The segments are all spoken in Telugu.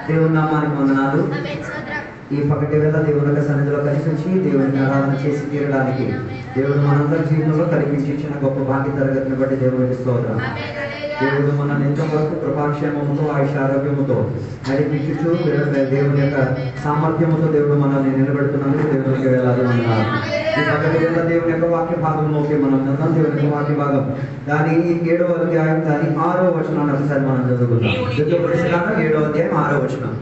దేవుని నామానికి వందనాలు. ఈ పగటి వేళ దేవుని యొక్క సన్నిధిలో కలిసి వచ్చి దేవుని ఆరాధన చేసి తీరడానికి దేవుడు మనందరి జీవితంలో కల్పించిన గొప్ప భాగ్య తరగతిని బట్టి దేవునికి స్తోత్రం. దేవుడు మనల్ని ఎంతవరకు కృపాక్షేమముతో ఆయుష ఆరోగ్యముతో నడిపించుచు దేవుని యొక్క సామర్థ్యముతో దేవుడు మనల్ని నిలబెడుతున్నందుకు దేవునికి వేలాది వందనాలు. ఈ పగటి వేళ దేవుని యొక్క వాక్య భాగంలోకి మనం చదువుతాం. దేవుని యొక్క వాక్య భాగం దాని 7వ అధ్యాయం దాని 6వ వచనాన్ని ఒకసారి మనం చదువుకుందాం. 7వ అధ్యాయం 6వ వచనం.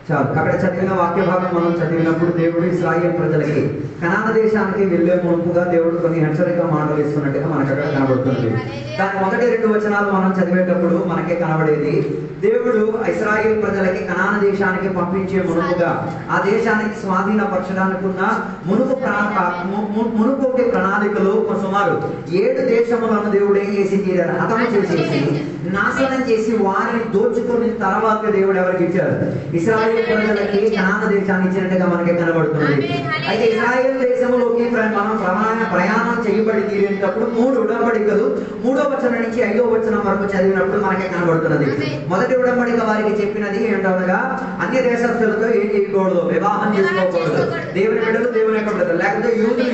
చాలు, అక్కడ చదివిన వాక్య భాగం మనం చదివినప్పుడు దేవుడు ఇశ్రాయేలు ప్రజలకి కనాన దేశానికి వెళ్లే మునుపుగా దేవుడు కొన్ని హెచ్చరిక మాటలు ఇస్తున్నట్టుగా మనకు అక్కడ కనబడుతుంది. దాని మొదటి 2 వచనాలు మనం చదివేటప్పుడు మనకే కనబడేది, దేవుడు ఇశ్రాయేలు ప్రజలకి కనాన దేశానికి పంపించే మునుపుగా ఆ దేశానికి స్వాధీనపరచడానికి ఉన్న మునుపోటి ప్రణాళికలు సుమారు 7 దేశములను దేవుడు ఏం చేసి తీరారు, హతము చేసేసి నాశనం చేసి వారిని దోచుకుని తర్వాత దేవుడు ఎవరికి ఇచ్చారు, ఇశ్రాయేలు ప్రజలకి కనాన దేశాన్ని ఇచ్చినట్టుగా మనకి కనబడుతుంది. అయితే ఇశ్రాయేలు దేశంలోకి మనం ప్రయాణం చేయబడి తీరేటప్పుడు 3 ఉడంబడికలు 3వ వచనం నుంచి 5వ వచనం వరకు చదివినప్పుడు మనకి కనబడుతున్నది. మొదటి ఉడంబడిక వారికి చెప్పినది ఏంటనగా అన్య దేశస్తులతో ఏం చేయకూడదు, వివాహం చేసుకోకూడదు, దేవుని బిడ్డలు దేవుని యొక్క బిడ్డలు, లేకపోతే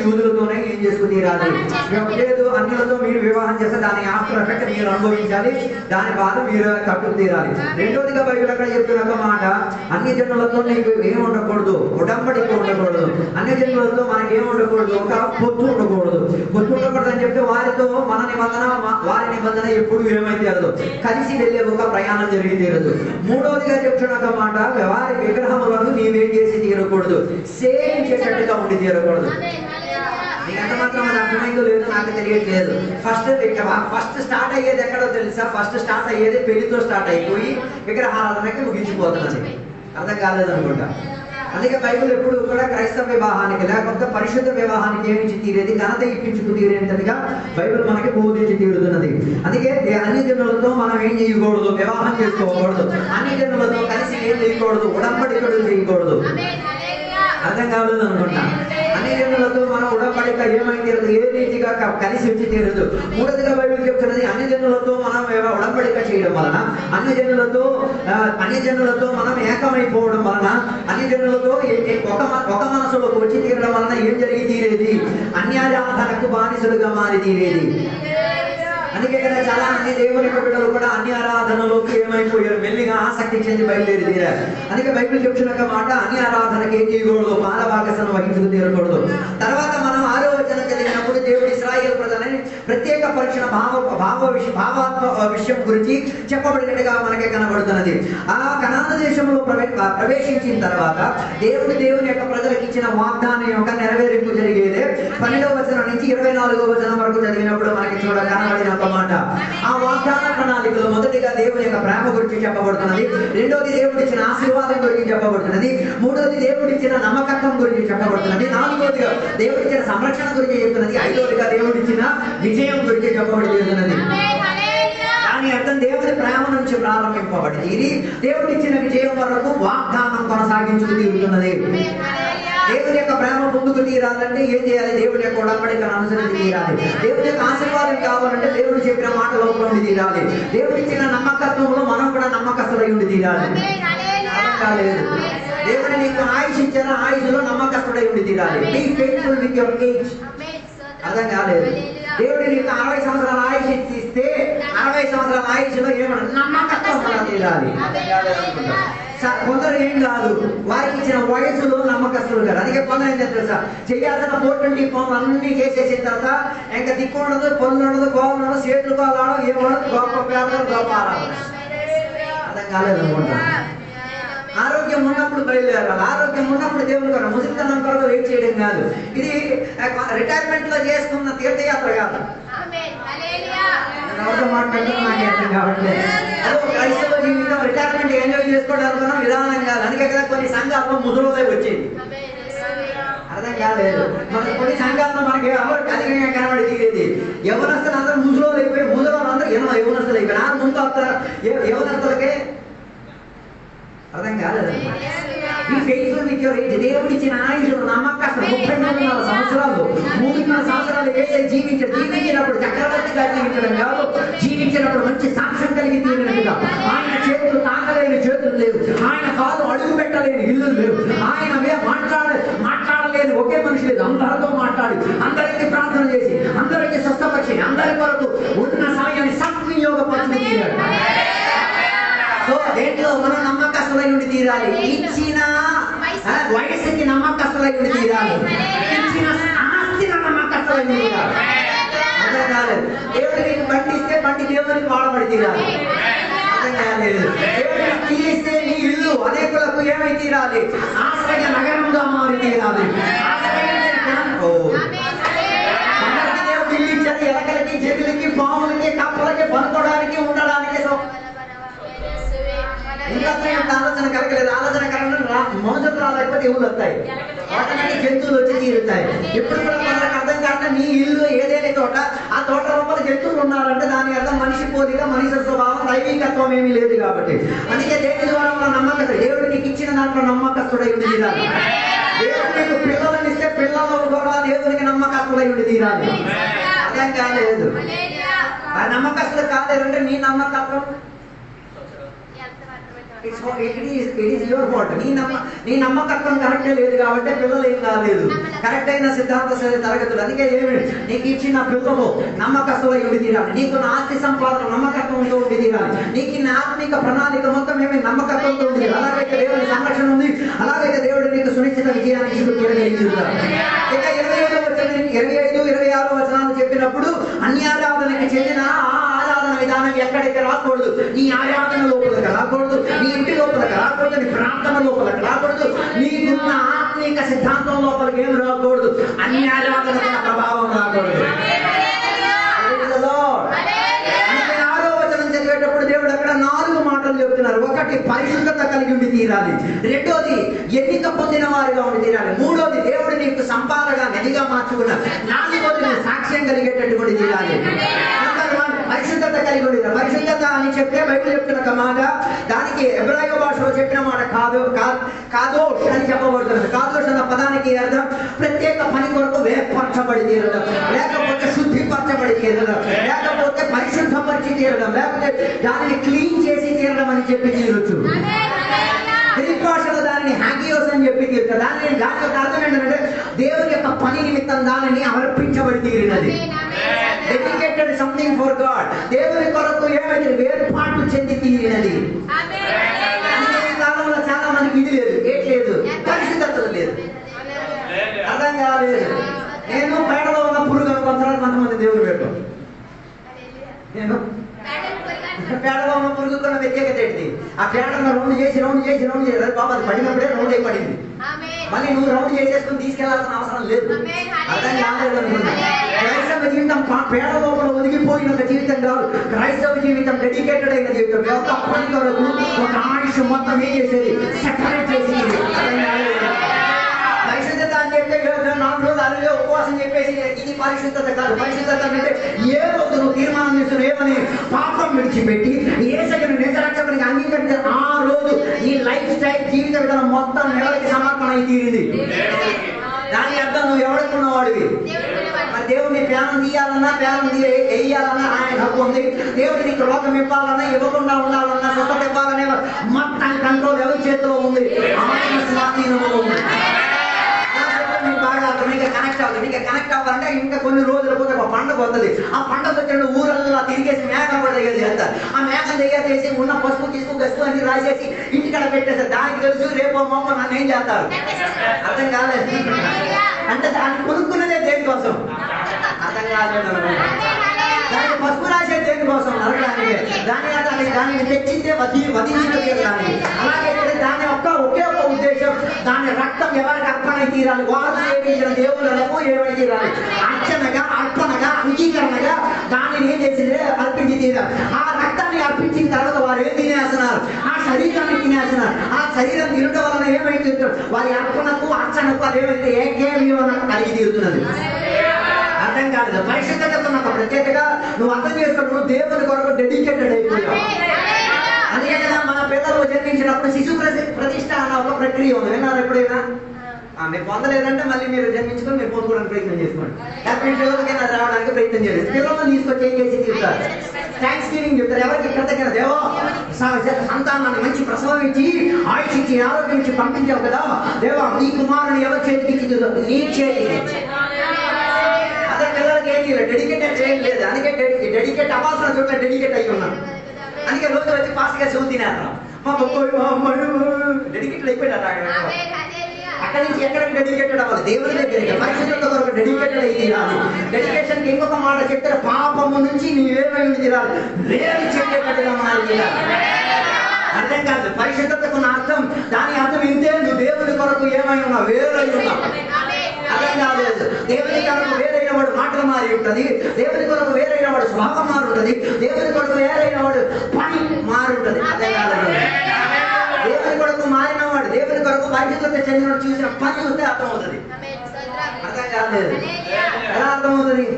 యూదులతోనే ఏం చేసుకుని తీరాలి, లేదు అన్యులతో మీరు వివాహం చేస్తే దాని ఆఫ్టర్ ఎఫెక్ట్ మీరు అనుభవించాలి, దాని బాధ మీరు కట్టు తీరాలి. రెండోదిగా బైబిల్ అక్కడ చెప్పిన ఒక మాట, అన్ని జనులతో నీకు ఏం ఉండకూడదు, ఉడంబడిక ఉండకూడదు, అన్ని జనులతో మనకి ఏం ఉండకూడదు, ఒక పొత్తు ఉండకూడదు. పొత్తు ఉండకూడదు అని చెప్తే వారితో మన నిబంధన వారి నిబంధన ఎప్పుడు ఏమైతే తీరదు, కలిసి వెళ్ళే ఒక ప్రయాణం జరిగి తీరదు. మూడవదిగా చెప్తున్న ఒక మాట, వారి విగ్రహములను నీవేం చేసి తీరకూడదు, సేవించేటట్టుగా ఉండి తీరకూడదు. నీకు ఎంత మాత్రం అది అర్థమైందో లేదో నాకు తెలియట్లేదు. ఫస్ట్ స్టార్ట్ అయ్యేది ఎక్కడో తెలుసా, ఫస్ట్ స్టార్ట్ అయ్యేది పెళ్లితో స్టార్ట్ అయిపోయి విగ్రహారాధనకి ముగించిపోతున్నది. అర్థం కాలేదు అనుకుంటా. అందుకే బైబిల్ ఎప్పుడు కూడా క్రైస్తవ వివాహానికి లేకపోతే పరిశుద్ధ వివాహానికి ఏమించి తీరేది, ఘనత ఇప్పించుకు తీరేంతటిగా బైబిల్ మనకి బోధించి తీరుతున్నది. అందుకే అన్ని జనులతో మనం ఏం చేయకూడదు, వివాహం చేసుకోకూడదు, అన్ని జనులతో కలిసి ఏం చేయకూడదు, ఉడంబడికలు చేయకూడదు. అర్థం కాలేదు అనుకుంటా. అన్ని జనులతో మనం ఉడంబడిక ఏమై తీరదు, ఏ రీతిగా కలిసి వచ్చి తీరదు. మూడోదిగా బైబిల్ చెప్తున్నది, అన్ని జనులతో మనం ఉడంబడిక చేయడం వలన, అన్ని జనులతో మనం ఏకమైపోవడం వలన, అన్ని జనులతో ఒక మనసులోకి వచ్చి తీరడం వలన ఏం జరిగి తీరేది, అన్యారాధనకు బానిసలుగా మారి తీరేది. అందుకే కదా చాలా మంది దేవుని బిడ్డలు కూడా అన్య ఆరాధనలోకి ఏమైపోయారు, మెల్లిగా ఆసక్తి చెంది బయలుదేరి తీరారు. అందుకే బైబిల్ చెప్తున్న మాట, అన్య ఆరాధనకి ఏం చేయకూడదు, పాలభాగస్సును వహించుకు తీరకూడదు. తర్వాత మనం 6వ వచనం చదివినప్పుడు దేవుడు ఇశ్రాయేలు ప్రజలని ప్రత్యేక పరీక్షణ భావాత్మ విషయం గురించి చెప్పబడినట్టుగా మనకి కనబడుతున్నది. ఆ కనాన దేశంలో ప్రవేశించిన తర్వాత దేవుని యొక్క ప్రజలకు ఇచ్చిన వాగ్దానం యొక్క నెరవేరింపు జరిగేదే 12వ వచనం నుంచి 24వ వచనం వరకు చదివినప్పుడు మనకి కనబడిన ఒక మాట. ఆ వాగ్దాన ప్రణాళికలో మొదటిగా దేవుని యొక్క ప్రేమ గురించి చెప్పబడుతున్నది, రెండోది దేవుడి ఇచ్చిన ఆశీర్వాదం గురించి చెప్పబడుతున్నది, మూడోది దేవుడి ఇచ్చిన నమ్మకత్వం గురించి చెప్పబడుతున్నది, నాలుగోదిగా దేవుడి ఇచ్చిన సంరక్షణ గురించి చెప్తున్నది, ఐదోదిగా దేవుడి ఇచ్చిన విజయం గురించి చెప్పబడుతున్నది. దాని అర్థం దేవుడి ప్రేమ నుంచి ప్రారంభింపబడి తీరి దేవుడి ఇచ్చిన విజయం వరకు వాగ్దానం కొనసాగించుకు తీరుతున్నది. దేవుని యొక్క ప్రేమ ముందుకు తీరాలంటే ఏం చేయాలి, దేవుని యొక్క ఉడంబడికను అనుసరించి తీరాలి. దేవుని యొక్క ఆశీర్వాదం కావాలంటే దేవుడు చెప్పిన మాటలో ఉండి తీరాలి. దేవుడు ఇచ్చిన నమ్మకత్వంలో మనం కూడా నమ్మకస్తులై ఉండి తీరాలి. కాలేదు, దేవుడు నీకు ఆయుష్ ఇచ్చారా, ఆయుష్లో నమ్మకస్తుడై ఉండి తీరాలి. Be faithful with your age. అర్థం కాలేదు. దేవుడు నీకు 60 సంవత్సరాల ఆయుష్ ఇస్తే 60 సంవత్సరాల ఆయుష్లో ఏమన్నా నమ్మకత్వం తీరాలి. కొందరు ఏం కాదు, వారికి ఇచ్చిన వయసులో నమ్మకస్తులు కాదు. అందుకే కొందరు ఏం తెలుసా, చేయాల్సిన 420 పనులు అన్ని చేసేసిన తర్వాత ఇంకా దిక్కు ఉండదు, పనులు ఉండదు, కోళ్ళు ఉండదు, చేతులు కోలాడడం ఏమడదు, గొప్ప పేదలు గొప్ప ఆరాధన. అర్థం కాలేదు అనుకుంటా. ఆరోగ్యం ఉన్నప్పుడు బయలుదేరాలి, ఆరోగ్యం ఉన్నప్పుడు దేవుని కొరకు, ముసలితనం కొరకు వెయిట్ చేయడం కాదు. ఇది రిటైర్మెంట్ లో చేసుకున్న తీర్థయాత్ర కాదు. క్రైస్తవ జీవితం రిటైర్మెంట్ ఎంజాయ్ చేసుకోవడానికి విధానం కాదు. అందుకే కదా కొన్ని సంఘాల్లో ముసలోదై వచ్చేది. అర్థం కాలేదు. మన కొన్ని సంఘాల్లో మనకి ఎవరు అధికంగా కనబడి తీరేది, యవనస్తులు అందరూ ముసలోలు అయిపోయి, ముసలోళ్ళు అందరూ యవనస్తులు అయిపోయి, ఆ ముందు యవనస్తులకే అర్థం కాలేదు. సాక్షిగా జీవించడం కాదు, జీవించినప్పుడు మంచి సాక్ష్యం కలిగి తీరినట్టుగా. ఆయన చేతులు తాకలేని చేతులు లేవు, ఆయన కాలు అడుగు పెట్టలేని ఇల్లు లేవు, ఆయన మాట్లాడలేని ఒకే మనిషి లేదు. అందరితో మాట్లాడి, అందరికీ ప్రార్థన చేసి, అందరికీ స్వస్థపరిచి, అందరి కొరకు ఉన్న సమయాన్ని సద్వినియోగపరచుకున్నాడు. సో దేంట్లో మనం నమ్మకస్తులై ఉండి తీరాలి. ఇచ్చిన వయసుకి నమ్మకస్తులై ఉండి తీరాలి, ఇచ్చిన ఆస్తిని నమ్మకస్తులై ఉండి తీరాలి. అర్థం కాలేదు. దేవుడికి బండి ఇస్తే బండి దేవుడికి వాడబడి తీరాలి. అర్థం కాలేదు. దేవుడికి ఇల్లు ఇస్తే నీ ఇల్లు అనేకులకు ఏమై తీరాలి? ఆశ్రయ నగరంగా మారి తీరాలి. అందరికీ దేవుడు ఇల్లు ఇచ్చారు. ఎలకలకి, జగులకి, పాములకి, కప్పలకి పనుకోవడానికి, ఉండడానికి. ఇంకా ఆలోచన కలగలేదు. ఆలోచన కలగలేదు. మనుషులు రాలేకపోతే ఎవరు వస్తాయి? వాటికి జంతువులు వచ్చి తీరుతాయి. ఇప్పుడు కూడా మనకు అర్థం కాక నీ ఇల్లు ఏదైనా తోట, ఆ తోట లోపల జంతువులు ఉన్నారంటే దాని అర్థం మనిషి పోలిక, మనిషి స్వభావం, దైవికత్వం ఏమీ లేదు కాబట్టి. అందుకే దేని ద్వారా మన నమ్మకం, దేవుడు నీకు ఇచ్చిన దాంట్లో నమ్మకస్తుడై ఉండి తీరాలి. దేవుడు నీకు పిల్లలను ఇస్తే పిల్లలు కూడా దేవుడికి నమ్మకస్తుడై ఉండి తీరాలి. అర్థం కాలేదు. నమ్మకస్తులు కాలేదంటే నీ నమ్మకత్వం నీ నమ్మకత్వం కరెక్టే లేదు కాబట్టి పిల్లలు ఏం కాలేదు. కరెక్ట్ అయిన సిద్ధాంత తరగతులు. అందుకే ఏమి నీకు ఇచ్చిన పిల్లలు నమ్మకస్తులై ఉండి తీరాలి. నీకు నా ఆస్తి సంపాదన నమ్మకత్వంతో ఉండి తీరాలి. నీకు నా ఆత్మిక ప్రణాళిక మొత్తం ఏమి నమ్మకత్వంతో ఉంది. అలాగైతే దేవుడి సంరక్షణ ఉంది. అలాగైతే దేవుడు నీకు సునిశ్చిత విజయాన్ని తీరగలిగిస్తారు. ఇక 25, 26 వచనాలు చెప్పినప్పుడు అన్యారాధనకి చెందిన ఆరాధన విధానం ఎక్కడైతే రాకూడదు. నీ ఆరాధన లోపలికి రాకూడదు, నీ ఇంటి లోపలికి రాకూడదు, నీ ప్రాంతం లోపలికి రాకూడదు, నీకున్న ఆత్మీక సిద్ధాంతం లోపలికి ఏమి రాకూడదు. అన్యారాధన ప్రభావం రాకూడదు. చదివేటప్పుడు దేవుడు అక్కడ 4 మాటలు చెప్తున్నారు. ఒకటి, పరిశుద్ధత కలిగి ఉండి తీరాలి. రెండోది, ఎన్నిక పొందిన వారిగా ఉండి తీరాలి. మూడోది, దేవుడు నీకు సంపాదగా నదిగా మార్చుకున్నారు. నాలుగోది, నువ్వు సాక్ష్యం కలిగేటటువంటి తీరాలి. పరిశుద్ధత కలిగి ఉండి. పరిశుద్ధత అని చెప్తే బైబిల్ చెప్తున్న కమాగా దానికి ఎబ్రాయ భాషలో చెప్పిన మాట కాదోష్ అని చెప్పబడుతుంది. కాదోష్ అన్న పదానికి అర్థం ప్రత్యేక పని కొరకు వేర్పరచబడి తీరడం, లేకపోతే శుద్ధిపరచబడి తీరడం, లేకపోతే పరిశుద్ధపరిచి తీరడం, లేకపోతే దానిని క్లీన్ చేసి తీరడం అని చెప్పి తీరొచ్చు. గ్రీక్ భాషలో దానిని హ్యాగియోస్ అని చెప్పి తీరుతారు. దాని యొక్క అర్థం ఏంటంటే దేవుని యొక్క పని నిమిత్తం దానిని అర్పించబడి తీరినది. Dedicated something for God. దేవుని కొరకు ఏమైతే వేరుపాటు చెంది తీరినది. ఈ కాలంలో చాలా మందికి ఇది లేదు, లేదు, పరిశుద్ధత లేదు. అర్థం కాలేదు. నేను పేడలో ఉన్న పురుగు అనుకుంటున్నాను. కొంతమంది దేవుడు పెట్టు. నేను పేడలో ఉన్న పురుగు కొన్న వ్యక్తిగత ఏంటి? ఆ పేడను రౌండ్ చేసి బాబు అది పడినప్పుడే రౌండ్ అయి పడింది. మళ్ళీ నువ్వు రౌండ్ చేసేసుకుని తీసుకెళ్లాల్సిన అవసరం లేదు. అర్థం కాలేదు అనుకుంటా. క్రైస్తవ జీవితం పేడ లోపల ఒదిగిపోయిన ఒక జీవితం కాదు. క్రైస్తవ జీవితం డెడికేటెడ్ అయిన జీవితం. ఒక పని కొరకు ఒక ఆయుష్ మొత్తం ఏం చేసేది? సెపరేట్ చేసేది. పరిశుద్ధత అని చెప్పే 4 రోజులు అరవై ఉపవాసం చెప్పేసి ఇది పరిశుద్ధత కాదు. పరిశుద్ధత అంటే ఏ రోజు నువ్వు తీర్మానం చేస్తున్న ఏమని పాపం విడిచిపెట్టి యేసుని నిజరక్షకునికి అంగీకరించి ఆ రోజు నీ లైఫ్ స్టైల్ జీవిత విధానం మొత్తం ఎవరికి సమర్పణ అయి తీరింది. దాని అర్థం నువ్వు ఎవడుకున్న వాడివి. మరి దేవుడిని ప్యానం తీయాలన్నా ప్యానం వేయాలన్నా ఆయన హక్కు ఉంది. దేవుడు నీకు రోగం ఇవ్వాలన్నా ఇవ్వకుండా ఉండాలన్నా స్వస్థత ఇవ్వాలనే మొత్తం కంట్రోల్ ఎవరి చేతిలో ఉంది? ఆయన స్వాధీనంలో ఉంది. బాగా నీకు కనెక్ట్ అవ్వదు. నీకు కనెక్ట్ అవ్వాలంటే ఇంకా కొన్ని రోజుల పోతే ఒక పండుగ వస్తుంది. ఆ పండుగ వచ్చిన ఊరల్లా తిరిగేసి మేక కూడా దగ్గర చేస్తారు. ఆ మేక దగ్గర చేసి ఉన్న పసుపు తీసుకు గసుకు అని రాసేసి ఇంటికాడ పెట్టేస్తారు. దానికి తెలుసు రేపో మొమ్మ నన్ను ఏం చేస్తారు. అర్థం కాలేదు. అంటే దాన్ని కొనుక్కున్నదే దేనికోసం? అర్థం కాలేదు. దానికి పసుపు రాసే దేనికోసం? నరకడానికి. దానిని తెచ్చిందే వధించిన తీరడానికి. అలాగే దాని ఒకే ఒక ఉద్దేశం, దాని రక్తం ఎవరికి అర్పణ తీరాలి? వారు సేవించిన దేవుళ్ళకు ఏమై తీరాలి? అర్చనగా, అర్పణగా, అంగీకరణగా దానిని ఏం చేసింది? అర్పించి తీరాలి. ఆ రక్తాన్ని అర్పించిన తర్వాత వారు ఏం తినేస్తున్నారు? ఆ శరీరాన్ని తినేస్తున్నారు. ఆ శరీరం తినడం వలన ఏమైతే వారి అర్పణకు, అర్చనకు అదేమైతే ఏకేమీ కలిగి తీరుతున్నది. అర్థం కాలేదు. పరిశుద్ధత ఒక ప్రత్యేకగా నువ్వు అర్థం చేసుకుని నువ్వు దేవుని కొరకు డెడికేటెడ్ అయిపోయావు. అందుకే కదా మన పిల్లలు జన్మించినప్పుడు శిశు ప్రతిష్ట అన్న ఒక ప్రక్రియ ఉంది. విన్నారు ఎప్పుడైనా? మీరు పొందలేదంటే మళ్ళీ మీరు జన్మించుకొని మీరు పొందుకోవడానికి ప్రయత్నం చేసుకోండి. లేకపోతే పిల్లలకైనా రావడానికి ప్రయత్నం చేయండి. పిల్లలను తీసుకొచ్చి ఏం చేసి చెప్తారు, థ్యాంక్స్ గివింగ్ చెప్తారు. ఎవరికి కృతజ్ఞత, దేవా సంతానాన్ని మంచి ప్రసవం ఇచ్చి ఆయుష్ ఇచ్చి ఆరోగ్యం ఇచ్చి పంపించావు కదా దేవా, నీ కుమారుని ఎవరి చేతికి ఇచ్చి నీ చేతికి. అదే పిల్లలకి ఏం చేయలేదు, డెడికేటెడ్ ఏం లేదు. అందుకే డెడికేట్ అవ్వాల్సిన చోట్ల డెడికేట్ అయ్యి ఉన్నాను. అందుకే రోజు వచ్చి ఫాస్ట్గా చెవు తినేస్తాం. మా బొక్కలు మా అమ్మాయి డెడికేటెడ్ అయిపోయినారు. అక్కడి నుంచి ఎక్కడికి డెడికేటెడ్ అవ్వాలి, దేవుని దగ్గరికి పరిశుద్ధత కొరకు డెడికేటెడ్ అయి తీరాలి. డెడికేషన్కి ఇంకొక మాట చెప్తే పాపము నుంచి నీవేమై ఉండి తీరాలి, వేరు చెప్పేటట్టుగా మారి తీరాలి. అర్థం కాదు పరిశుద్ధతకు అర్థం, దాని అర్థం ఇంతే, నువ్వు దేవుని కొరకు ఏమై ఉన్నావు, వేరై ఉన్నావు. అర్థం కాలేదు. దేవుని కొరకు వేరైన వాడు మాటలు మారి ఉంటుంది, దేవుని కొరకు వేరైన వాడు స్వభావం మారి ఉంటుంది, దేవుని కొరకు వేరైన వాడు పని మారి ఉంటుంది. అర్థం కాలేదు. దేవుని కొరకు మారిన వాడు, దేవుని కొరకు పరిశుద్ధత చెందిన చూసిన పని చూస్తే అర్థమవుతుంది. అర్థం కాలేదు. ఎలా అర్థమవుతుంది?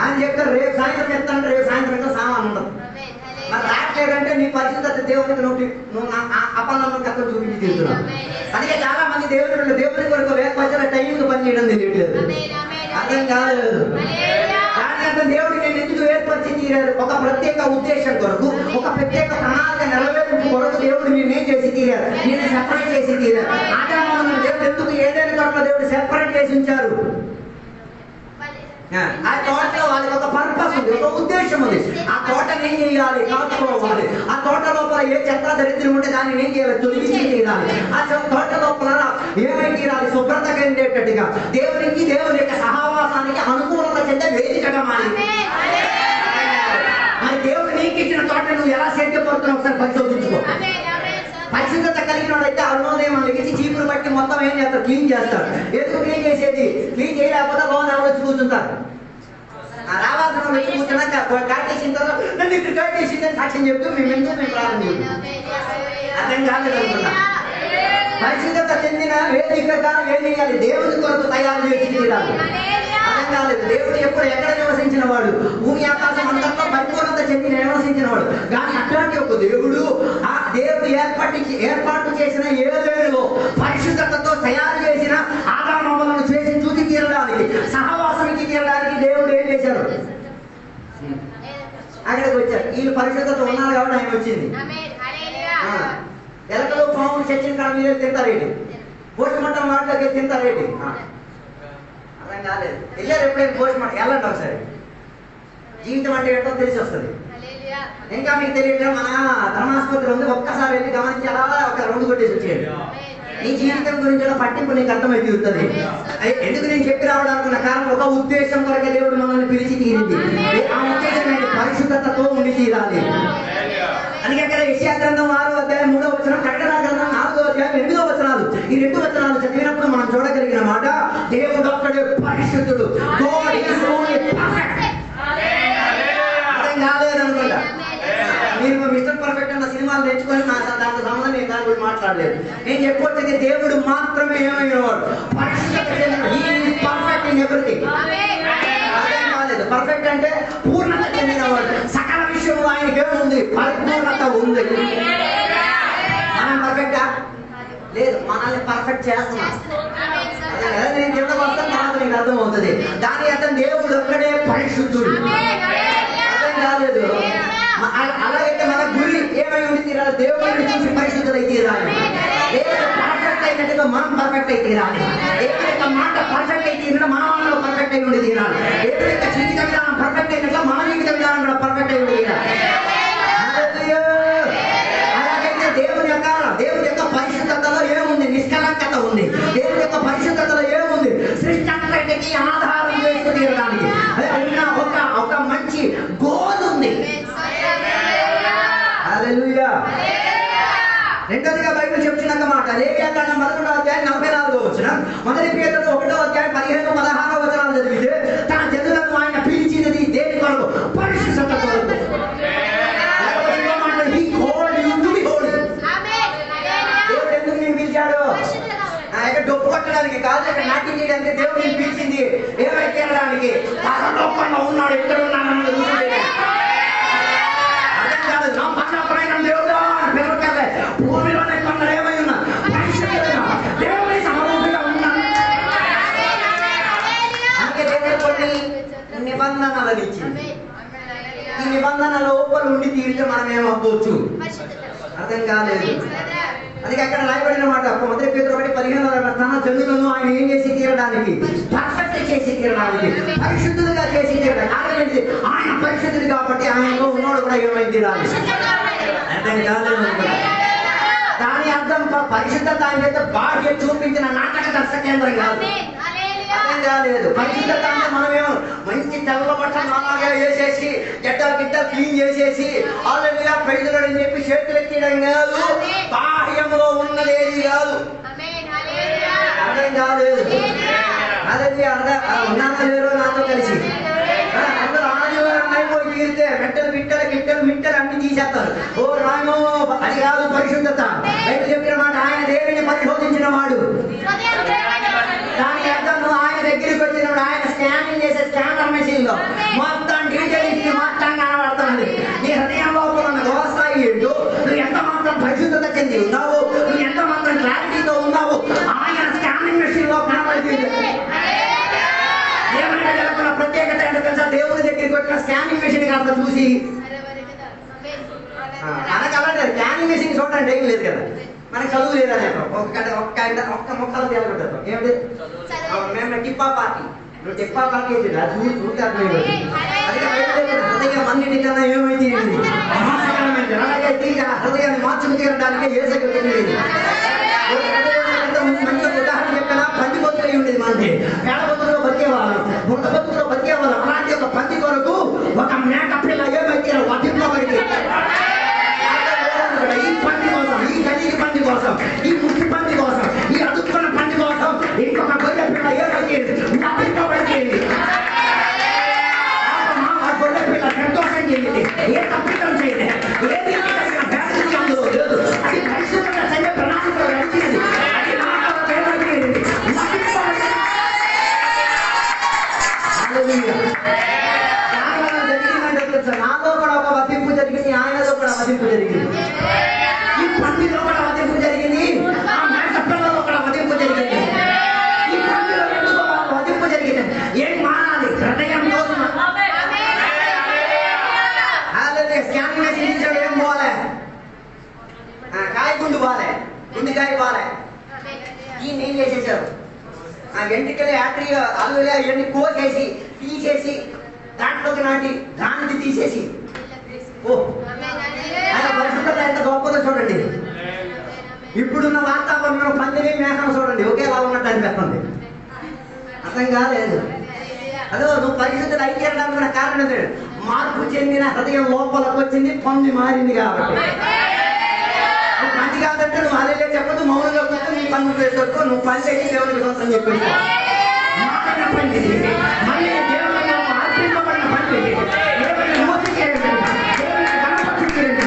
ఆయన చెప్తారు రేపు సాయంత్రం చెప్తానంటే రేపు సాయంత్రం సామాన్ ఉండదు. మరి రావట్లేదంటే నీ పరిశుద్ధత దేవునికి నువ్వు అపన్నంలో కథ చూపించి తీరుతున్నావు. అందుకే చాలా మంది దేవుని కొరకు వేపచ్చిన టైంకి పని చేయడం తెలియట్లేదు. అర్థం కాలేదు. దాని అర్థం దేవుడు నేను ఎందుకు ఏర్పరిచి తీరారు, ఒక ప్రత్యేక ఉద్దేశం కొరకు, ఒక ప్రత్యేక ప్రణాళిక నెరవేర్పు కొరకు దేవుడు నేనేం చేసి తీరారు, నేను సెపరేట్ చేసి తీరారు. ఆదామును దేవుడు ఎందుకు ఏదైనా చోట్ల దేవుడు సెపరేట్ చేసి ఉంచారు. ఆ తోటలో వాళ్ళకి ఒక పర్పస్ ఉంది, ఒక ఉద్దేశం ఉంది. ఆ తోటని ఏం చేయాలి, కాచుకోవాలి. ఆ తోట లోపల ఏ చెత్త దరిద్రం ఉంటే దాన్ని ఏం చేయాలి, తొలగించి తీరాలి. ఆ తోట లోపల ఏమై తీరాలి, శుభ్రత కలిగేటట్టుగా దేవునికి దేవుని యొక్క సహవాసానికి అనుకూలత చెందే వేదికగా మారి. మరి దేవుడు నీకు ఇచ్చిన తోట నువ్వు ఎలా సేద్యపడుతున్నావు ఒకసారి పరిశోధించుకో. పరిశుద్ధత కలిగిన వాడైతే అరుణోదయం లెగిసి చీపురు బట్టి మొత్తం ఏం చేస్తారు, క్లీన్ చేస్తారు. ఎందుకు క్లీన్ చేసేది, క్లీన్ చేయలేకపోతే లోన్ ఎవరు వచ్చి కూర్చుంటారు. రావాల్సిన వచ్చి కూర్చున్నాక కాటేసిన తర్వాత నన్ను ఇక్కడ కాటేసిందని సాక్ష్యం చెప్తూ మేము ప్రార్థన చేస్తాం. అర్థం కాలేదు అనుకున్నా. పరిశుద్ధత చెందిన వేదికగా ఏం చేయాలి, దేవుని కొరకు తయారు చేసి తీరాలి. అర్థం కాలేదు. దేవుడు ఎప్పుడు ఎక్కడ నివసించిన వాడు, భూమి ఆకాశం అంతట్లో పరిపూర్ణత చెంది నివసించిన వాడు. కానీ అట్లాంటి ఒక దేవుడు, ఆ దేవుడు ఏర్పాటు చేసిన ఏదేలో పరిశుద్ధతతో తయారు చేసిన ఆదామవ్వలను చేసి చూసి తీరడానికి, సహవాసానికి తీరడానికి దేవుడు ఏం చేశారు, అక్కడికి వచ్చారు. వీళ్ళు పరిశుద్ధత ఉన్నారు కాబట్టి ఆయన వచ్చింది. ఎలకలు పాములు చచ్చిన కాడ మీద తింటారేంటి, పోస్టుమార్టం వాటిలోకి తింటారేంటి. అర్థం కాలేదు. వెళ్ళారు ఎప్పుడైనా పోస్టుమార్టం వెళ్ళండి ఒకసారి, జీవితం అంటే ఏంటో తెలిసి వస్తుంది. ఇంకా మీకు తెలియదు, మన ధర్మాసుపత్రి ఉంది, ఒక్కసారి వెళ్ళి గమనించి అలా ఒక రౌండ్ కొట్టేసి వచ్చేయండి. నీ జీవితం గురించి పట్టింపు నీకు అర్థమై తీరుతుంది. ఎందుకు నేను చెప్పి రావడానికి కారణం, ఒక ఉద్దేశం కొరకే దేవుడు మనల్ని పిలిచి తీరింది. ఆ ఉద్దేశం ఏంటి, పరిశుద్ధతతో ఉండి తీరాలి. అందుకే అక్కడ యెషయా గ్రంథం 6వ అధ్యాయం 3వ వచనం, ప్రకటన గ్రంథం 4వ అధ్యాయం 8వ వచనాలు, ఈ 2 వచనాలు చదివినప్పుడు మనం చూడగలిగిన మాట, దేవుడు ఒక్కడే పరిశుద్ధుడు. అర్థం కాలేదనుకుంటా. మీరు మిస్టర్ పర్ఫెక్ట్ అన్న సినిమాలు తెచ్చుకొని దాంట్లో సంబంధం నేను దాని గురించి మాట్లాడలేదు. నేను చెప్పొచ్చేది దేవుడు మాత్రమే ఏమైనా వాడు పరిశుద్ధత పర్ఫెక్ట్ ఇన్ ఎవ్రీథింగ్. అర్థం కాలేదు. పర్ఫెక్ట్ అంటే పూర్ణత చెందిన వాడు. సకల విషయంలో ఆయనకి ఏముంది, పరిపూర్ణత ఉంది. మనం పర్ఫెక్టా లేదు, మనల్ని పర్ఫెక్ట్ చేస్తున్నాం. నేను కిందకు వస్తాను, తర్వాత నీకు అర్థం అవుతుంది. దాని అర్థం దేవుడు ఒక్కడే పరిశుద్ధుడు. అర్థం కాలేదు. అలాగైతే మన గురి ఏమై ఉండి తీరాలి, దేవుడిని చూసి పరిశుద్ధులై తీరాలి. దేవుడు పర్ఫెక్ట్ అయినట్టుగా మనం పర్ఫెక్ట్ అయి తీరాలి. దేవుడి యొక్క మాట పర్ఫెక్ట్ అయి తీరిన మన వాళ్ళలో పర్ఫెక్ట్ అయి ఉండి తీరాలి. దేవుడి యొక్క జీవిత విధానం పర్ఫెక్ట్ అయినట్లుగా మన జీవిత విధానం కూడా పర్ఫెక్ట్ అయి ఉండి తీరాలి. అలాగైతే దేవుడి యొక్క పరిశుద్ధతలో ఏముంది, నిష్కలంకత ఉంది. దేవుడి యొక్క పరిశుద్ధతలో ఏముంది, సృష్టి అంతటికి ఆధారం చేసుకు తీరడానికి ఒక మంచి గోల్ ఉంది. హల్లెలూయా. రెండోదిగా బైబిల్ చెప్తున్న మాట, లేవియా కాండం 11వ అధ్యాయం 44వ వచనం, మొదటి పేతురు 1వ అధ్యాయం 15, 16వ వచనాలు చదివితే, తన జనులను ఆయన పిలిచినది దేని కొరకు, పరిశుద్ధత కొరకు. దేవుడు ఎందుకు నేను పిలిచాడు, ఇక్కడ డొప్పు కొట్టడానికి కాదు, ఇక్కడ నాట్యం చేయడానికి దేవుడిని పిలిచింది. ఏమైతే అనడానికి, పరలోకంలో ఉన్నాడు, ఎక్కడ ఉన్నాడు అన్నది చూడండి. అర్థం కాదు. నా పక్కన దేవుడు భూమిలోనే కొందరు ఏమై ఉన్నా పరిశుద్ధులైన దేవుని సమరూప నిబంధనలను ఇచ్చింది. ఈ నిబంధన లోపల ఉండి తీరితే మనం ఏమవ్వచ్చు? అర్థం కాలేదు. అందుకే అక్కడ రాయబడిన మాట మొదటి పేతురు 1:15 తన జనులను ఆయన ఏం చేసి తీరడానికి, పర్ఫెక్ట్ చేసి తీరడానికి, పరిశుద్ధులుగా చేసి తీరడానికి. ఆయన పరిశుద్ధుడు కాబట్టి ఆయనలో ఉన్నోడు కూడా ఏమైంది తీరాలి. అర్థం కాలేదు. దాని అర్థం పరిశుద్ధత అంటే బాహ్య చూపించిన నాటక దర్శకేంద్రం కాదు. అర్థం కాలేదు. పరిశుద్ధత అంటే మనమేమో మంచి తెల్ల బట్టలు అలాగా వేసేసి గిట్టలు క్లీన్ చేసేసి ఆల్రెడీగా ప్రైజులు అని చెప్పి చేతులు ఎత్తడం కాదు. బాహ్యంలో ఉన్నదేది కాదు. అర్థం కాలేదు. అదే ఉన్నానా లేరో నాతో కలిసి అందరూ ఆదివారం అయిపోయి తీరితే మిట్టలు అన్ని తీసేస్తారు. ఓ రాను అది కాదు పరిశుద్ధత. బయట చెప్పిన మాట ఆయన దేవుని పరిశోధించిన వాడు. దాని అర్థం నువ్వు ఆయన దగ్గరికి వచ్చినప్పుడు ఆయన స్కానింగ్ చేసే స్కానర్ మెషిన్ లో మొత్తం డీటెయిల్స్ మొత్తం కనబడుతుంది. నీ హృదయం లోపల ఉన్న దోస్తాయి ఏంటో, నువ్వు ఎంత మాత్రం పరిశుద్ధత చెంది ఉన్నావు, నువ్వు ఎంత మాత్రం క్లారిటీతో ఉన్నావు ఆయన స్కానింగ్ మెషిన్ లో కనబడుతుంది. దేవుని దగ్గర ప్రత్యేకత ఏంటో తెలుసా? దేవుని దగ్గరికి వచ్చిన స్కానింగ్ మెషిన్ కాస్త చూసి మనకు అలాంటి స్కానింగ్ మెషిన్ చూడండి ఏం లేదు కదా, మనకు చదువు లేదని ఒక్క మొక్కలు తేలబెడతాం. ఏమిటి మేము టిప్పా పార్టీ, నువ్వు టిప్పా పార్టీ చూస్తే హృదయం అన్నిటికన్నా ఏమైతే అలాగే హృదయాన్ని మార్చుకు తీరడానికి మంచి ఉదాహరణ చెప్పినా పంది బతుకై ఉండేది. మనకి పేడ బతుకులో బతికేవాళ్ళం, ముద్ద బతుకులో బతికేవాళ్ళం. అలాంటి ఒక పంది కొరకు ఒక మేక పిల్ల ఏమైతే వధింపబడితే ఈ పంది కోసం, ఈ గదికి పంది కోసం, ఈ ముట్టి పంది కోసం, ఈ అదుపుకున్న పంది కోసం ఇంకొక గొర్రె పిల్ల ఏమైతే వధింపబడితే ఆ గొర్రె పిల్ల సంతోషం చేయండి. ఏ తప్పితం చేయండి, ఏది అందులో లేదు. అది పరిశుభ్రంగా సంజ ప్రణాళికలో నడిచింది. అది నాలో కూడా ఒక వధింపు జరిగింది, ఆయనలో కూడా వధింపు జరిగింది. ఈ పండిలో కూడా వధింపు జరిగింది, ఆ మేకపిల్లలో కూడా వధింపు జరిగింది. ఈ పండిలో ఎందుకో వధింపు జరిగింది. ఏం మారాలి? హృదయం కోసం. స్కానింగ్ మెషిన్ ఏం పోలే, కాయగుండు పోలే, గుండెకాయ పోలే. ఈయన ఏం చేసేసారు? ఆ వెంట్రుకలు యాక్టరీగా అల్లులే అవన్నీ కోసేసి తీసేసి దాంట్లోకి నాటి దాన్ని తీసేసి ఓ ఆయన పరిశుభ్రత ఎంత గొప్పదో చూడండి. ఇప్పుడున్న వాతావరణంలో పందిరి మేకను చూడండి ఒకేలా ఉన్నట్టు అనిపిస్తుంది. అర్థం కాలేదు. అదో నువ్వు పరిశుద్ధులు అయితేయడానికి కారణం ఏంటంటే మార్పు చెందిన హృదయం లోపలకు వచ్చింది, పంది మారింది కాబట్టి. నువ్వు పంది కాదంటే నువ్వు అదే చెప్పదు, మౌనంగా కూర్చొని నీ పనులు చేసుకో. నువ్వు పని చేసి దేవునికి కోసం చెప్పి పంది మళ్ళీ దేవుని అర్పింపబడిన పంది దేవుని మోసి చేయండి, దేవుని గణపతి చేయండి.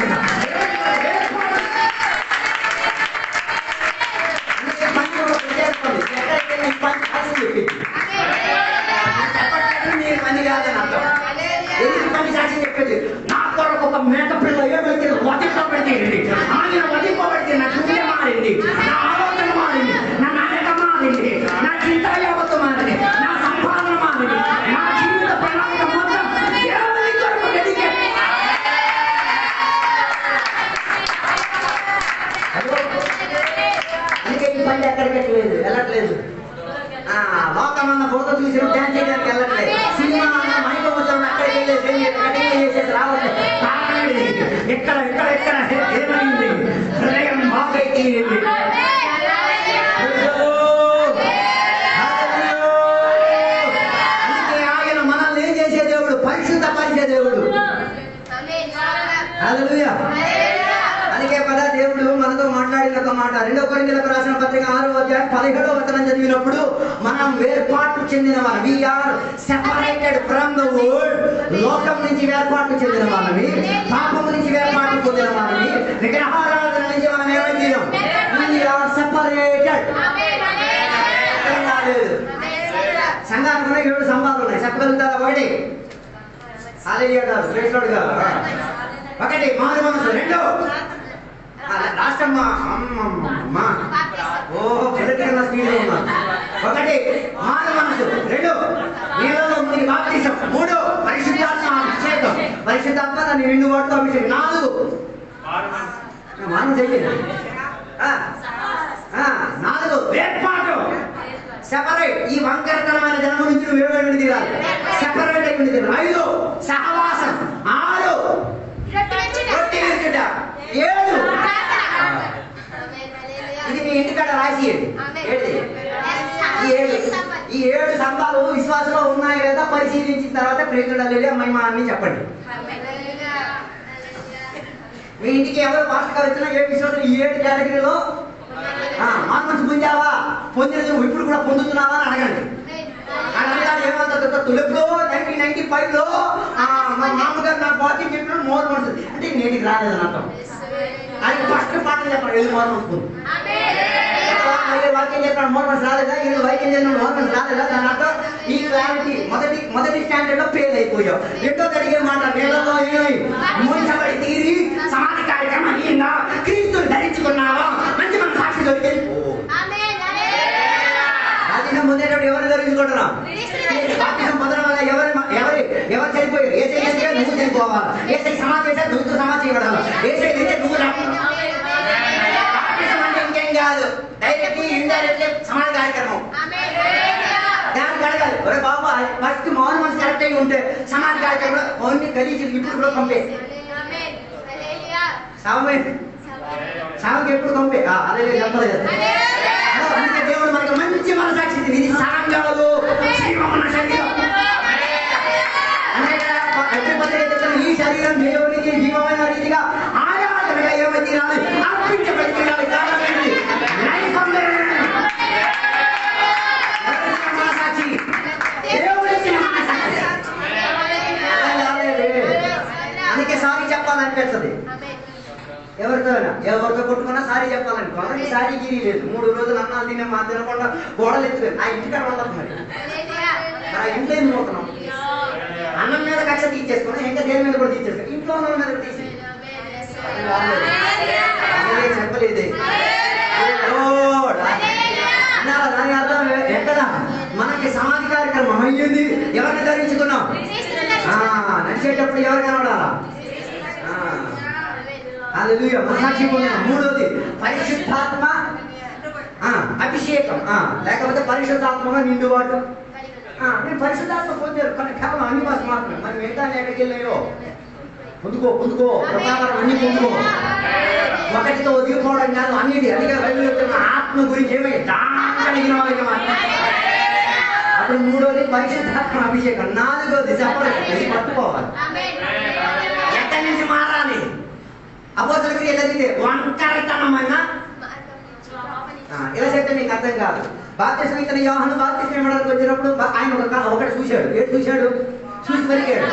పని కాదని అర్థం. ఎందుకు పని సాక్షి చెప్పేది? నా కొరకు ఒక మేక పిల్ల ఏమైతే వధింపబడితే ఆయన వధింపబడితే నా హృదయం మారింది, నా ఆలోచన మారింది, నా నాయక మారింది, నా చింత యావత్తు మారింది, నా సంపాదన మారింది, నా జీవిత ప్రణాళిక మొత్తం దేవుని కొరకు డెడికేట్. అందుకే ఈ పని ఎక్కడికి వెళ్ళట్లేదు. లోకమన్న బోధ చూసి డ్యాన్స్ చేయడానికి వెళ్ళట్లేదు. సినిమా అన్న మైక వచ్చాము అక్కడికి వెళ్ళేసి చేసేసి రావట్లేదు. ఎక్కడ ఎక్కడ ఎక్కడ ఏమైంది? హృదయం బాగైతే అందుకే ఆయన మనల్ని ఏం చేసే దేవుడు? పరిశుద్ధ పరిచే దేవుడు. హల్లెలూయా. అందుకే పద దేవుడు మనతో మాట్లాడిన ఒక మాట 2 కొరింథీయులకు రాసిన పత్రిక 6వ అధ్యాయం 17వ వచనం చదివినప్పుడు మనం వేర్పాటు చెందిన వారు, we are separated from the world. లోకం నుంచి వేర్పాటు చెందిన వాళ్ళని, పాపం నుంచి వేర్పాటు పొందిన వాళ్ళని, విగ్రహారాధన నుంచి మనం ఏమైంది? We are separated. సంఘానికి 7 సంభాలు ఉన్నాయి. చెప్పగలుగుతారా? ఒకటి హల్లెలూయా గారు, ప్రైజ్ లార్డ్ గారు. ఒకటి మారు మనసు. 2 రాష్ట్రం ఒకటి మారు మనసు. 2 నీళ్ళలో మునిగి బాప్తిసం. 3 పరిశుద్ధాత్మ దాన్ని నిండు వాటితో అభిషేకం. 4 మనం చెయ్యండి. 4 వేర్పాటు, సెపరేట్. ఈ వంకరతనమైన జన్మ నుంచి నువ్వు వేడి తీరాలి, సెపరేట్ అయిపోయింది. 5 సహవాసం. 6 రొట్టె విరుచుట. 7 ఇది మీ ఇంటికాడ రాసి ఈ 7 సంఘాలు విశ్వాసంలో ఉన్నాయి లేదా పరిశీలించిన తర్వాత ప్రేతుడలేలి అమ్మాయి అన్ని చెప్పండి. మీ ఇంటికి ఎవరు పాస్టర్ గారు వచ్చినా 7 విశ్వాసం ఈ 7 కేటగిరీలో మనసు పొందావా, పొందిన ఇప్పుడు కూడా పొందుతున్నావా అని అడగండి. అడగడానికి ఏమంటారు, తొలుపులో 1995లో మా మామగారు నాకు వాకింగ్ చెప్పినప్పుడు మోర్ మనసు అంటే నేటికి రాలేదని అర్థం. అది ఫస్ట్ పాటలు చెప్పారు, వెళ్ళి మోర్ మనసుకుంది. వాక్యం చెప్పినాడు మోర్ మనసు రాలేదా, వీళ్ళు వైద్యం చేసిన మోర్ మనసు రాలేదా, దాని అర్థం ఈ క్లారిటీ మొదటి స్టాండర్డ్ లో ఫెయిల్ అయిపోయావు. రెండో అడిగే మాట నేలలో ఏమై మూయించబడి తీరి సమాధి కార్యక్రమం అయ్యిందా, క్రీస్తుని ధరించుకున్నావా, మంచి మన సాక్షి దొరికింది. బాప్తిజం పొందేటప్పుడు ఎవరు ధరించుకుంటున్నాం? బాప్తిజం పొందడం వల్ల ఎవరు చనిపోయారు? ఏసై చనిపోయారు, నువ్వు చనిపోవాలి. ఏసై సమాధి చేశారు, నువ్వు సమాధి చేయబడాలి. ఏసై అయితే నువ్వు బాప్తిజం అంటే ఇంకేం కాదు, డైరెక్ట్లీ ఇండైరెక్ట్లీ సమాధి కార్యక్రమం. దానికి అడగాలి, ఒరే బాబు ఫస్ట్ మౌన మనసు కరెక్ట్ అయి ఉంటే సమాధి కార్యక్రమంలో ఓన్లీ కలిసి ఇప్పుడు కూడా పంపే సాగుకి ఎప్పుడు పంపే అదే చెప్పలేదు. అందుకే దేవుడు మనకు మంచి మనసాక్షి ఇది సాంగాలు ఈ శరీరం దేవునికి జీవమైన రీతిగా ఆరాధనగా ఏమై తీరాలి, అర్పించబడి తీరాలి. మనసాక్షి దేవుడిచ్చిన మనసాక్షి. అందుకే సారీ చెప్పాలనిపిస్తుంది. ఎవరితో కొట్టుకున్నా సారీ చెప్పాలని. కొందరికి సారీ గిరి లేదు. 3 రోజులు అన్నాలు తినే మా తినకుండా గోడలు ఎత్తులేదు. ఆ ఇంటికాడ ఉండదు. మరి ఆ ఇంట్లో ఏం పోతున్నాం? అన్నం మీద కక్ష తీసేసుకున్నాం, ఇంకా దేని మీద కూడా తీసేసుకున్నాం, ఇంట్లో ఉన్న మీద తీసి చెప్పలేదు. దాని అర్థం ఎక్కడ మనకి సమాధి కార్యక్రమం అయ్యింది. ఎవరిని ధరించుకున్నాం? నడిచేటప్పుడు ఎవరు కనబడాలా? హల్లెలూయా. మనసాక్షి పొందిన. 3వది పరిశుద్ధాత్మ అభిషేకం, లేకపోతే పరిశుద్ధాత్మగా నిండుబాటు. నేను పరిశుద్ధాత్మ పొందారు కానీ కేవలం అన్ని భాష మాత్రమే. మరి మిగతా ఎక్కడికి వెళ్ళాయో పొందుకో ప్రకారం అన్ని పొందుకో. ఒకటితో ఒదిగిపోవడం కాదు, అన్నిటి. అందుకే బైబిల్ చెప్తున్న ఆత్మ గురించి ఏమై కలిగిన వాళ్ళకి మాత్రం. అప్పుడు 3వది పరిశుద్ధాత్మ అభిషేకం. 4వది సెపరేట్, పట్టుకోవాలి. ఎక్కడి నుంచి మారాలి? అపోస్తలులకు ఎలా జరిగితే వంకరతనమైన ఇలా చెప్తే నీకు అర్థం కాదు. బాప్తిస్మం ఇతను యోహాను బాప్తిస్మం ఇవ్వడానికి వచ్చినప్పుడు ఆయన ఒకటి చూశాడు. ఏడు చూశాడు? చూసి పరిగాడు.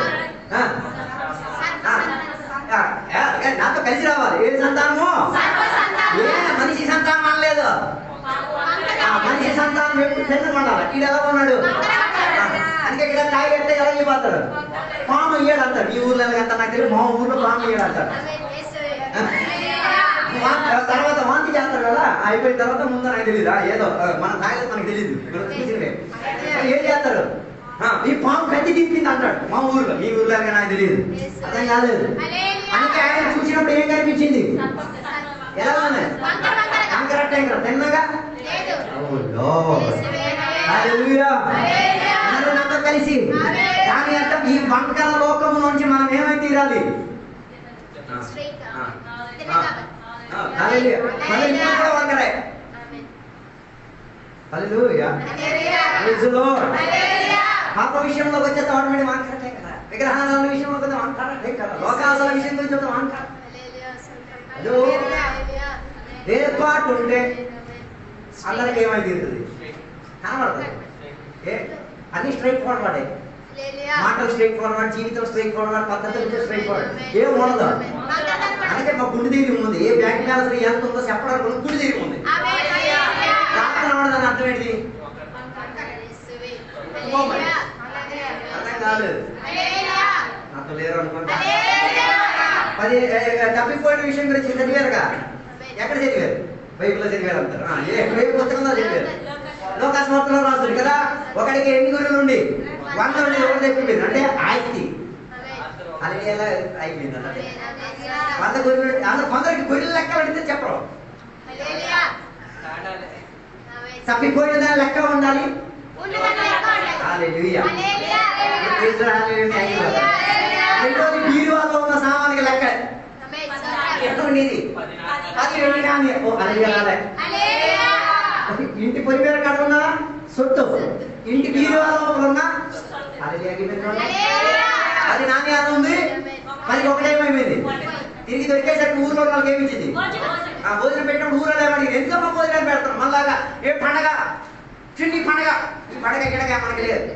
నాతో కలిసి రావాలి. ఏ సంతానము? మనిషి సంతానం అనలేదు. మనిషి సంతానం ఎప్పుడు చెందమండాలి. ఈడు ఎలా ఉన్నాడు? అందుకే ఇక్కడ తాగి అంటే ఎలా అయిపోతాడు? పాము ఇయ్యాడు అంటాడు. ఈ ఊర్లో ఎలాగంతా నాకు తెలియదు, మా ఊర్లో పాము ఇయ్యాడు అంటాడు. తర్వాత వాంతి చేస్తాడు కదా, అయిపోయిన తర్వాత ముందు నాకు తెలియదు. ఏదో మన తాగేది మనకు తెలియదు. ఏం చేస్తాడు? ఈ పాము కత్తి తీపింది అంటాడు. మా ఊర్లో, ఈ ఊర్లో నాకు తెలియదు. అర్థం కాలేదు. అందుకే ఆయన చూసినప్పుడు ఏం కనిపించింది? ఎలా ఉన్నాయి? వంకరట్టంగా తిన్నగా అందరూ నాతో కలిసి. దాని అర్థం ఈ వంకర లోకము నుంచి మనం ఏమై తీరాలి? వంకరే. పాప విషయంలోకి వచ్చే తోటమడి వంకరటే కదా, విగ్రహాల విషయంలోకి వస్తే వంకరటే కదా, లోకాల విషయం గురించి వస్తే వంకర. వేర్పాటు ఉంటే అందరికి ఏమై తీరుతుంది? కనబడుతుంది. అన్ని స్ట్రైట్ ఫార్వర్డే. మాటలు స్ట్రైట్ ఫార్వర్డ్, జీవితం స్ట్రైట్ ఫార్వర్డ్, పద్ధతులు స్ట్రైట్ ఫార్వర్డ్. ఏం ఉండదు. అందుకే మా గుండె ధైర్యం ఉంది. ఏ బ్యాంక్ బ్యాలెన్స్ ఎంత ఉందో చెప్పడానికి గుండె ధైర్యం ఉంది. ప్రార్థన ఉండదని అర్థం ఏంటి? అర్థం కాలేదు. నాతో లేరు అనుకుంటా. 10 తప్పిపోయిన విషయం గురించి చదివారుగా. ఎక్కడ చదివారు? బైబిల్లో చదివారు అంటారు. ఏ పుస్తకంలో చదివారు? లోకాస్వార్తలో రాస్తుంది కదా. ఒకడికి ఎన్ని గొర్రెలు ఉండి 100 ఎవరు తెప్పింది అంటే ఆస్తి. అది ఎలా అయిపోయింది అన్నది 100 గొర్రెలు అందరూ కొందరికి గొర్రెలు లెక్క పెడితే చెప్పరు. తప్పిపోయిన దాని లెక్క ఉండాలి. హల్లెలూయా. రెండోది బీరువాలో ఉన్న సామాన్కి లెక్క ఎంత ఉండేది? 10 వెండి నాణ్యం. ఇంటి పొయ్యి మీద కడ ఉన్న సొట్టు, ఇంటి బీరువాలో ఉన్న 10 నాణ్యాలు ఉంది. 10 ఒకటేమైంది? తిరిగి దొరికేసరికి ఊర్లో వాళ్ళకి ఏమిచ్చింది? భోజనం పెట్టినప్పుడు ఊరో ఏమడిగి ఎందుకమ్మా భోజనం పెడతారు? మళ్ళాగా ఏ పండగ చిన్ని పండగ, ఈ పండగ గిడగా మనకి లేదు.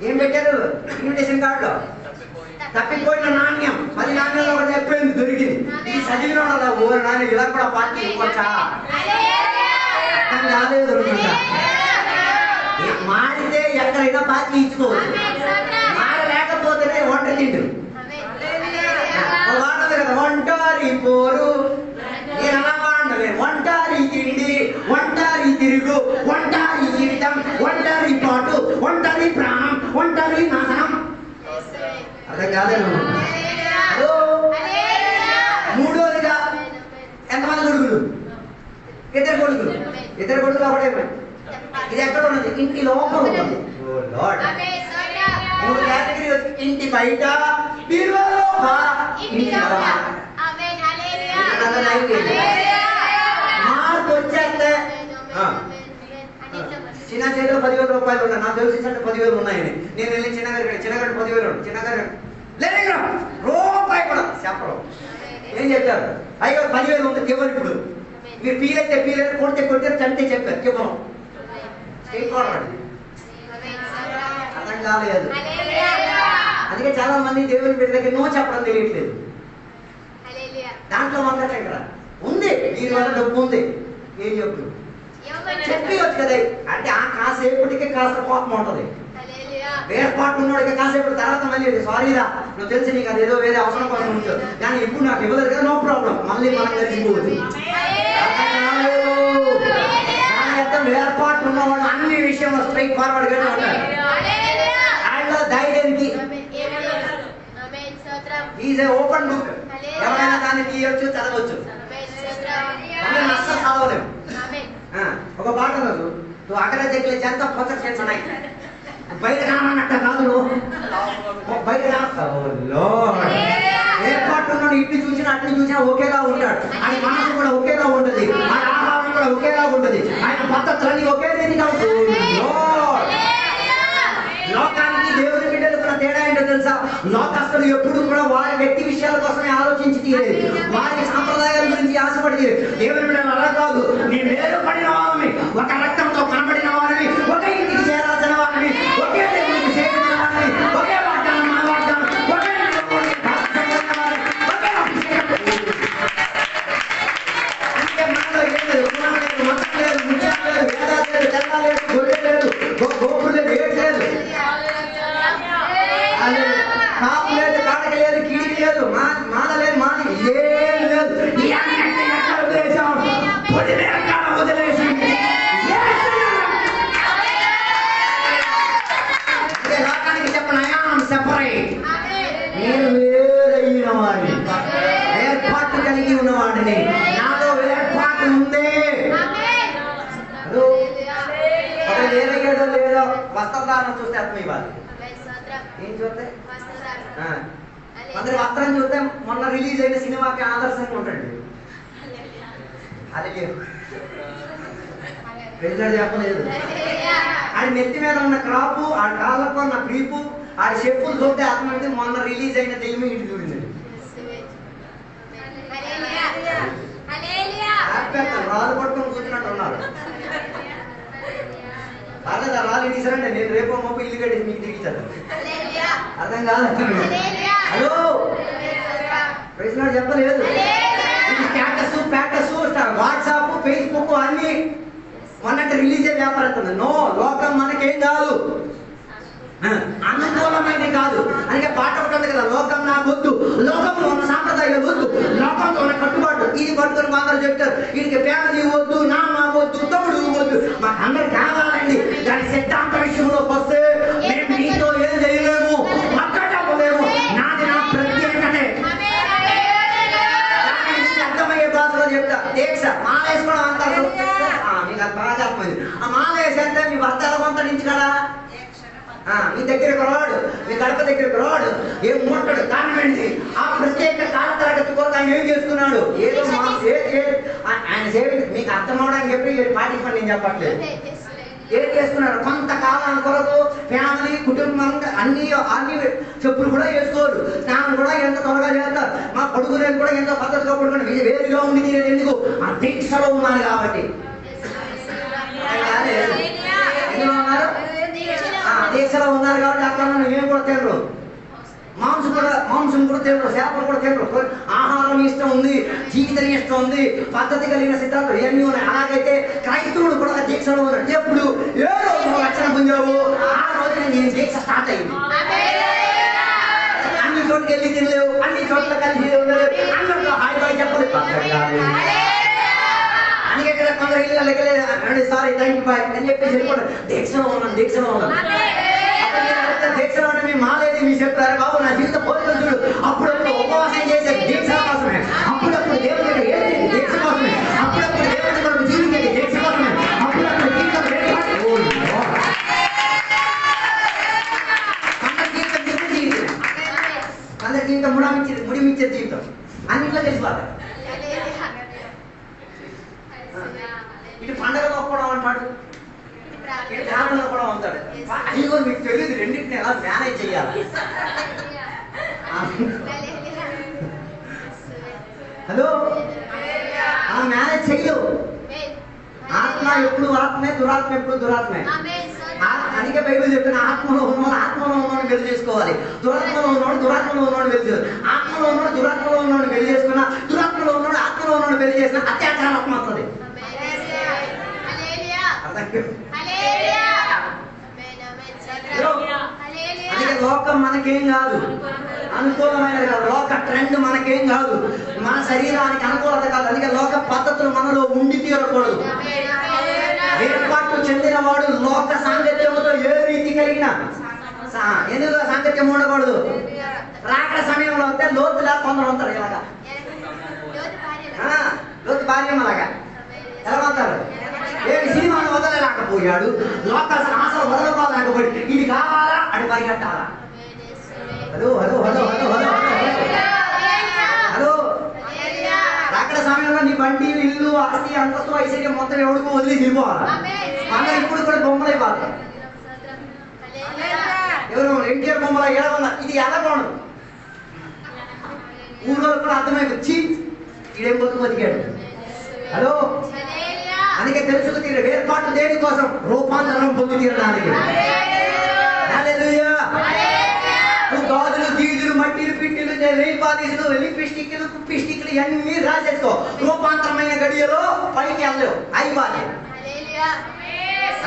ఏం పెట్టారు ఇన్విటేషన్ కార్డులో? తప్పిపోయిన నాణ్యం. 10 నాణ్యంలో ఒకటి అయిపోయింది, దొరికింది. ఇది చదివిన వాళ్ళ ఊరు నాన్న ఇలా కూడా పార్టీ ఇవ్వచ్చా? రాలేదు దొరుకుతుందా? మారితే ఎక్కడైనా పార్టీ ఇచ్చుకోవచ్చు, మారలేకపోతేనే వంట తింటు వాడదు కదా. ఒంటారి పోరు నేను అలా వాడలే. ఒంటారి తిండి, ఒంటారి తిరుగు, ఒంటారి జీవితం, ఒంటారి పాటు, ఒంటారి ప్రాణం, ఒంటారి నాశనం. అర్థం కాలేదు. మూడోదిగా ఎంతమంది కొడుకులు? 2 కొడుకులు. 2 కొడుకులు ఒకటే. ఇది ఎక్కడ ఉన్నది? ఇంటి లోపల ఉన్నది. 3 కేటగిరీ వచ్చి ఇంటి బయట, మార్పు వచ్చేస్తే చిన్న చేతిలో 10,000 రూపాయలు ఉన్నాయి. నాకు తెలిసి 10,000 ఉన్నాయని నేను వెళ్ళి చిన్నగారు 10,000 చిన్నగారు లేదు రూపాయి కూడా చెప్పరు. ఏం చెప్పారు? అయ్యో 10,000 ఉంది ఇవ్వరు. ఇప్పుడు మీరు ఫీల్ అయితే ఫీల్ అయితే కొడితే చంటే చెప్పారు ఇవ్వరు. అర్థం కాలేదు. అందుకే చాలా మంది దేవుని బిడ్డ దగ్గర నో చెప్పడం తెలియట్లేదు. దాంట్లో మాత్రం ఇక్కడ ఉంది, దీని వల్ల డబ్బు ఉంది. ఏం చెప్పు చెప్పి వచ్చు కదా. అంటే ఆ కాసేపటికి కాస్త కోపం ఉంటుంది. వేర్పాటు ఉన్నోడికి కాసేపటి తర్వాత మళ్ళీ సారీరా నువ్వు తెలిసి నీకు అదేదో వేరే అవసరం కోసం ఉంటుంది, కానీ ఇప్పుడు నాకు ఇవ్వలేదు కదా, నో ప్రాబ్లం, మళ్ళీ మనం కలిసిపోవచ్చు. వేర్పాటు ఉన్నవాడు అన్ని విషయంలో స్ట్రైట్ ఫార్వర్డ్ గానే ఉంటాడు. ఆయనలో ధైర్యానికి ఈజ్ ఏ ఓపెన్ బుక్. ఎవరైనా దాన్ని తీయొచ్చు, చదవచ్చు. అస్సలు చదవలేము. ఒక పాట రోజు నువ్వు అక్కడ దగ్గర ఎంత పొచ్చ చేస్తున్నాయి బయట రామన్నట్ట కాదు, బయట ఏర్పాటు ఉన్నాడు. ఇట్లు చూసినా అట్లు చూసినా ఒకేలా ఉంటాడు. ఆయన మనసు కూడా ఒకేలా ఉంటుంది, ఆయన ఆహారం కూడా ఒకేలా ఉంటుంది, ఆయన పద్ధతులన్నీ ఒకే రీతిగా ఉంటుంది. లోకానికి దేవుని బిడ్డలు కూడా తేడా ఏంటో తెలుసా? లోకస్తులు ఎప్పుడు కూడా వారి వ్యక్తి విషయాల కోసమే ఆలోచించి తీరేది, వారి సాంప్రదాయాల గురించి ఆశపడి దేవుని బిడ్డలు అలా కాదు. నీ వేరు పడిన వారిని, ఒక రక్తంతో కనబడిన వారిని, ఒక ఇంటికి చేరాల్సిన వారిని, ఒకే దేవునికి సేవించిన వారిని, ఒకే వాగ్దానం మన వాగ్దానం, ఒకే అంటే మనలో ఏం లేదు, కులం లేదు, మతం లేదు, ముత్యం లేదు, వేదాలు లేదు, తెల్ల లేదు, గొర్రె లేదు, గోపులు లేదు, ఏడు లేదు, కాపు లేదు, కాడక లేదు, కిడికి లేదు, మాల లేదు, మాది ఏం లేదు. లోకానికి చెప్పను, సెపరేట్. నేను వేరైన వాడిని, ఏర్పాటు కలిగి ఉన్నవాడిని, నాలో ఏర్పాటు ఉంది. వేరయ్యాడో లేదో వస్త్రధారణ చూస్తే అర్థం ఇవ్వాలి. ఏం చూస్తే అందరి వస్త్రం చూస్తే మొన్న రిలీజ్ అయిన సినిమాకి ఆదర్శంగా ఉంటాడు. అది చెప్పలేదు. ఆడి నెత్తి మీద ఉన్న క్రాపు, ఆ కాళ్ళకు ఉన్న క్రీపు, ఆడి చెప్పులు చూస్తే అర్థమైతే మొన్న రిలీజ్ అయిన దెయ్యం ఇంటి చూడింది. రాళ్ళు పట్టుకొని కూర్చున్నట్టు ఉన్నారు. పర్లేదా రాళ్ళు తీసారంటే నేను రేపు మొప్ప ఇల్లు కట్టి మీకు తిరిగిస్తాను. అర్థం కాదు. హలో చెప్పలేదు. స్టేటస్ ప్యాటస్ వాట్సాప్ ఫేస్బుక్ అన్ని మొన్నటి రిలీజ్ అయ్యే వ్యాపారం. నో, లోకం మనకేం కాదు, అనుకూలమైనది కాదు. అందుకే పాట ఉంటుంది కదా, లోకం నాకు వద్దు, లోకంలో ఉన్న సాంప్రదాయాలు వద్దు, లోకంలో ఉన్న కట్టుబాటు ఇది పట్టుకొని అందరూ చెప్తారు. వీడికి ఫ్యామిలీ వద్దు, నాన్న వద్దు, తమ్ముడు వద్దు, మాకు అందరు కావాలండి. దాని సిద్ధాంత విషయంలోకి వస్తే మేము మీతో ఏం చేయలేము. అక్కడ దగ్గరికి రాడు, ఏం ముట్టడు. కారణం ఏంటి? ఆ ప్రత్యేక కాల తరగతి కొరకు ఆయన ఏం చేసుకున్నాడు? ఏదో ఆయన సేవింగ్ మీకు అర్థం అవడానికి చెప్పి పాటించమని నేను చెప్పట్లేదు. ఏం చేస్తున్నారు? కొంతకాలం కొరకు ఫ్యామిలీ కుటుంబం అన్ని చెప్పులు కూడా వేసుకోరు, స్నానం కూడా ఎంత త్వరగా చేస్తారు. మా కొడుకునేది కూడా ఎంతో పద్ధతిగా పడుకుని వేరుగా ఉండి తీరేది ఎందుకు? ఆ దీక్షలో ఉన్నారు కాబట్టి. దీక్షలో ఉన్నారు కాబట్టి అక్కడ ఏం కూడా తినరు, మాంసం కూడా తినరు, చేపలు కూడా తినరు. ఆహారం ఇష్టం ఉంది, జీవితం ఇష్టం ఉంది, పద్ధతి కలిగిన సిద్ధాంతం ఇవన్నీ ఉన్నాయి. అలాగైతే క్రైస్తవుడు కూడా దీక్షలో ఉన్నాడు. ఎప్పుడు ఏ రోజు రక్షణ పొందావు ఆ రోజున నేను దీక్ష స్టార్ట్ అయింది. అన్ని చోట్లకి వెళ్ళి తినలేవు, అన్ని చోట్ల కలిసి ఉండలేవు, అందరితో హాయ్ బాయ్ చెప్పలేదు. అందుకే కదా కొందరు ఇల్లు సారీ థ్యాంక్ యూ బాయ్ అని చెప్పేసి వెళ్ళిపోతారు. దీక్షలో ఉన్నాను, దీక్షలో ఉన్నాను. దీక్షలో అంటే మీ మాలేది మీ చెప్తారు బాబు నా జీవితం పోతుంది చూడు. అప్పుడప్పుడు ఉపవాసం చేసే దీక్ష కోసమే, అప్పుడప్పుడు దేవుడి ఏంటి దీక్ష కోసమే, అప్పుడప్పుడు దేవుడి కొరకు జీవించేది దీక్ష కోసమే, అప్పుడప్పుడు జీవితం అందరి జీవితం ముడిమిచ్చే జీవితం అన్నింటిలో తెలిసిపోతారు. ఇటు పండుగలో కూడా అంటాడు, ఇటు ప్రార్థనలో కూడా ఉంటాడు. అయ్యో మీకు తెలియదు రెండింటిని ఎలా మేనేజ్ చేయాలి. హలో, మేనేజ్ చెయ్యవు. ఆత్మ ఎప్పుడు ఆత్మే, దురాత్మ ఎప్పుడు దురాత్మే. అందుకే బైబిల్ చెప్తున్నా ఆత్మలో ఉన్నవాడు ఆత్మలో ఉన్నవాడు వెళ్లి చేసుకోవాలి, దురాత్మలో ఉన్నవాడు దురాత్మలో ఉన్నవాడు వెళ్లి చేసుకోవాలి. ఆత్మలో ఉన్నవాడు దురాత్మలో ఉన్నవాడు వెళ్లి చేసుకున్నా, దురాత్మలో ఉన్నవాడు ఆత్మలో ఉన్నవాడు వెళ్లి చేసిన అత్యాచారం ఆత్మ అవుతుంది. అందుకే లోకం మనకేం కాదు, అనుకూలమైన లోక ట్రెండ్ మనకేం కాదు, మన శరీరానికి అనుకూలత కాదు. అందుకే లోక పద్ధతులు మనలో ఉండి తీరకూడదు. ఏర్పాటు చెందిన వాడు లోక సాంగత్యముతో ఏ రీతి కలిగిన ఎందుకు సాంగత్యం ఉండకూడదు. రాకడ సమయంలో వస్తే లోతులా కొందరు ఉంటారు, ఇలాగా లోతు భార్యం అలాగా ఎలా ఉంటారు. ఏమి సినిమాను వదలలేకపోయాడు, లోక ఆశలు వదలకోలేకపోయాడు, ఇది కావాలా అని పరిగెట్టాలా. Hello hello hello hello hello hello రాకడ సమయంలో నీ బండి ఇల్లు ఆస్తి అంతస్తు ఐశ్వర్యం మొత్తం ఎవరికో వదిలి వెళ్ళిపోవాలా. అందరూ ఇప్పుడు కూడా బొమ్మలు అయిపోతారు. ఎవరు ఎన్టీఆర్ బొమ్మల ఏడవన్నా ఇది ఎలాగోడు ఊళ్ళో కూడా అర్థమైపోయి ఈడేం బతికాడు. హలో, అందుకే తెలుసుకు తీరు ఏర్పాటు దేనికోసం? రూపాంతరం పొంది తీరడానికి. గాజులు గీజులు మట్టిలు పిట్టిలు నెయిల్ పాలిష్లు లిప్స్టిక్లు కుప్పిస్టిక్లు ఇవన్నీ రాసేసుకో. రూపాంతరమైన గడియలో పైకి వెళ్ళలేవు, అయిపోయి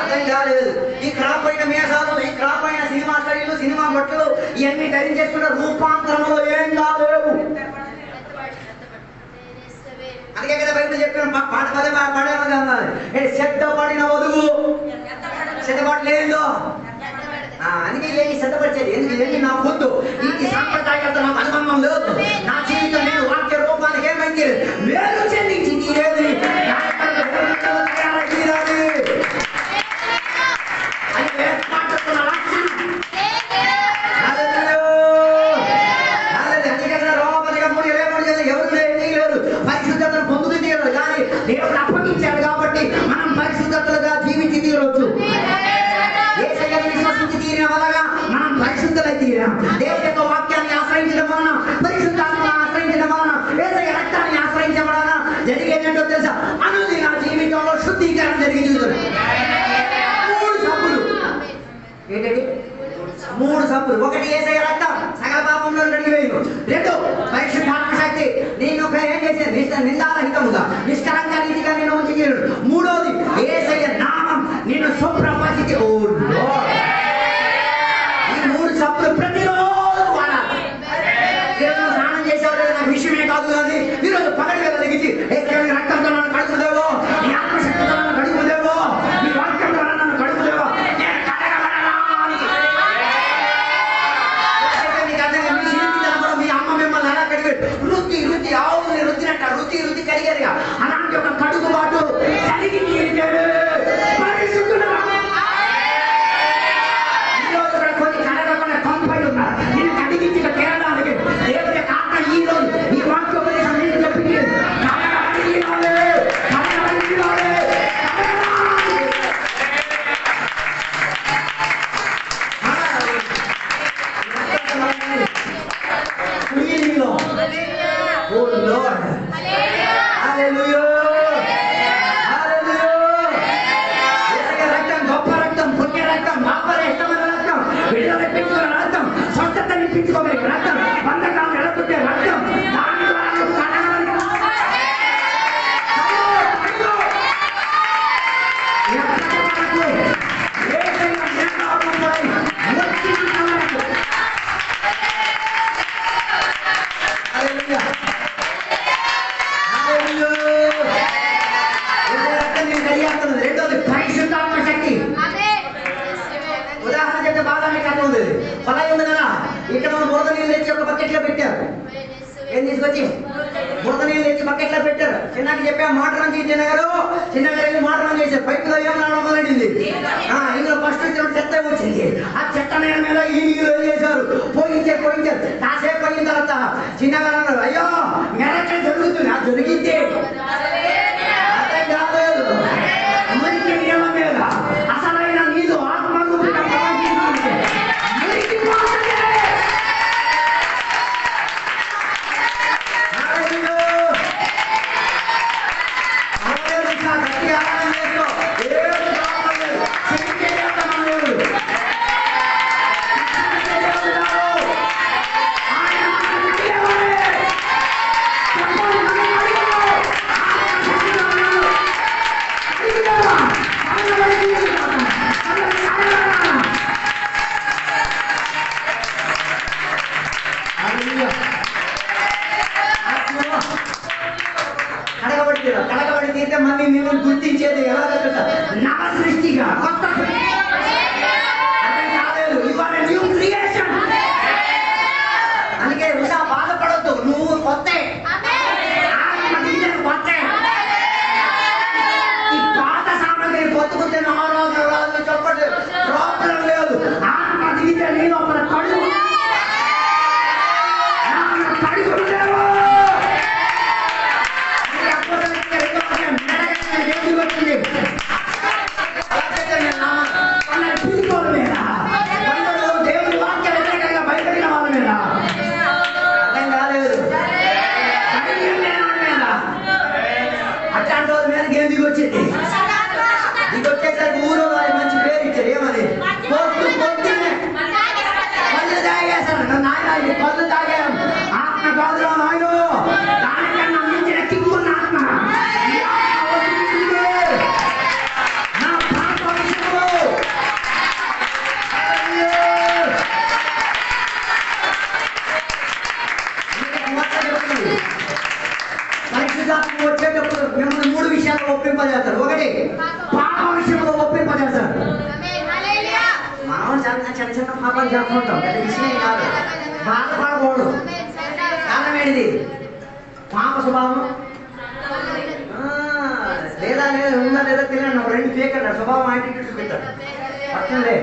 అర్థం కాలేదు. ఈ క్రాప్ అయిన మేఘాలు, ఈ క్రాప్ అయిన సినిమా స్టైలు, సినిమా బట్టలు ఇవన్నీ ధరించేసుకుంటే రూపాంతరంలో ఏం కాలేవు. అందుకే కదా బయట చెప్పిన పాట పదే పడే సిద్ధపడిన వధువు సిద్ధపడి లేదు. అందుకే ఏమి సిద్ధపరిచేది ఎందుకు నా పొద్దు ఈ సాంప్రదాయాలతో నాకు అనుబంధం లేదు. నా జీవితం నేను వాక్య రూపానికి ఏమైంది మేలు చెల్లించి తీరేది. పరిశుద్ధతను పొందుతూ తీరదు, కానీ దేవుడు అప్పగించాడు కాబట్టి మనం పరిశుద్ధతలుగా జీవించి తీరవచ్చు. విశ్వసించి తీరిన వలన మనం పరిశుద్ధులై తీరాం. దేవుడి యొక్క వాక్యాన్ని ఆశ్రయించడం వలన, పరిశుద్ధాత్మను ఆశ్రయించడం వలన, యేసయ్య రక్తాన్ని ఆశ్రయించడం వలన జరిగేదేంటో తెలుసా? అనుదిన జీవితంలో శుద్ధీకరణ జరిగి చూస్తుంది. 3 సబ్బులు ఏంటండి? 3 సబ్బులు. 1 యేసయ్య రక్తం సకల పాపంలో కడిగివేయును. 2 పరిశుద్ధాత్మ శక్తి నిన్ను ఏం చేసేది నిందారహితముగా నిష్కలంక నీతిగా నేను ఉంచి తీరుడు. 3వది యేసయ్య నామం నిన్ను శుభ్రపరిచి. ఈ 3 సబ్బులు ప్రతిరోజు వాడాలి. ఈరోజు స్నానం చేసేవాళ్ళు నాకు విషయమే కాదు, కానీ ఈరోజు పగటి వేళ లెగిచి రక్తంతో నన్ను కడుగుదేవో, నీ ఆత్మశక్తితో నన్ను కడుగుదేవో, నీ వాక్యం ద్వారా నన్ను కడుగుదేవో. మీ అమ్మ మిమ్మల్ని అలా కడిగాడు, రుచి ఆవుని రుచినట్ట రుచి కడిగారుగా. అలాంటి ఒక కడుగుబాటు కలిగి తీరిచాడు. ఈరోజు కూడా కొన్ని కడగకుండా కంపై ఉన్నారు. ఓ లార్డ్, హల్లెలూయా, హల్లెలూయా. యేసయ్య రక్తం గొప్ప రక్తం, పుణ్య రక్తం, బాపరే ఇష్టమైన రక్తం, విడుదల ఇప్పించుకునే రక్తం, స్వస్థత ఇప్పించుకోగలిగే రక్తం, బంధకాలను ఎడగొట్టే రక్తం. దాని ద్వారా నువ్వు కడగబడి రెండోది పరిశుద్ధాత్మ శక్తి. ఉదాహరణ చెప్తే బాగా మీకు అర్థం ఉంది. పలాయి ఉంది కదా, ఇక్కడ మనం బురద నీళ్ళు తెచ్చి ఒక బకెట్లో పెట్టారు. ఏం తీసుకొచ్చి బురద నీళ్ళు తెచ్చి బకెట్లో పెట్టారు. చిన్నకి చెప్పా మోటార్ రన్ చేసి చిన్నగారు వెళ్ళి మోటార్ రన్ చేశారు. పైపులో ఏం రావడం మొదలైంది. ఇందులో ఫస్ట్ వచ్చిన చెత్త వచ్చింది. ఆ చెత్త నీళ్ళ మీద ఈ నీళ్ళు ఏం చేశారు, పోయించారు. కాసేపు పోయిన తర్వాత చిన్నగారు అన్నారు, అయ్యో మెరక జరుగుతుంది. అది జరిగింది అర్థం కాలేదు. మురికి నీళ్ళ మీద అసలైన నీళ్ళు ఆత్మరూపిగా ప్రవహిస్తుంది. మురికి కడగబడి తీస్తే మళ్ళీ నేను గుర్తించేది ఎలా తెలుసా, నవ సృష్టిగా, కొత్త అర్థం కాలేదు. ఇవాళ న్యూ క్రియేషన్. అందుకే వృధా బాధపడొద్దు, నువ్వు కొత్త కొత్త. ఈ పాత సామాగ్రి పొత్తుకుంటే నారాజు చెప్పండి, ప్రాబ్లం లేదు. ఆత్మ దిగితే నీ లోపల కడుగు దేవుని వాక్య వ్యతిరేకంగా బయటడిన వాళ్ళ మీద, అర్థం కాలేదు, అట్లాంటి వాళ్ళ మీద ఏం దిగొచ్చింది. దిగొచ్చేసరికి ఊరో వారి మంచి పేరు ఇచ్చారు. ఏమని? పొద్దున్నే పళ్ళు తాగేశారు. నాయన పళ్ళు తాగాను, ఆత్మ కాదురా నాయన, దానికన్నా మించిన కిక్కున్న ఆత్మ. పరిశుద్ధాత్మ వచ్చేటప్పుడు మిమ్మల్ని మూడు విషయాలు ఒప్పింపజేస్తారు. ఒకటి, పాప విషయంలో ఒప్పింపజేస్తారు. మనం చిన్న చిన్న పాపాలు చేస్తుంటాం, పెద్ద విషయం కాదు, బాధపడకూడదు. కారణం ఏంటిది? పాప స్వభావం లేదా ఉందా లేదా తెలియదు. రెండు ఫేక్ అన్నాడు, స్వభావం యాటిట్యూడ్ చూపిస్తాడు. పట్టంలే,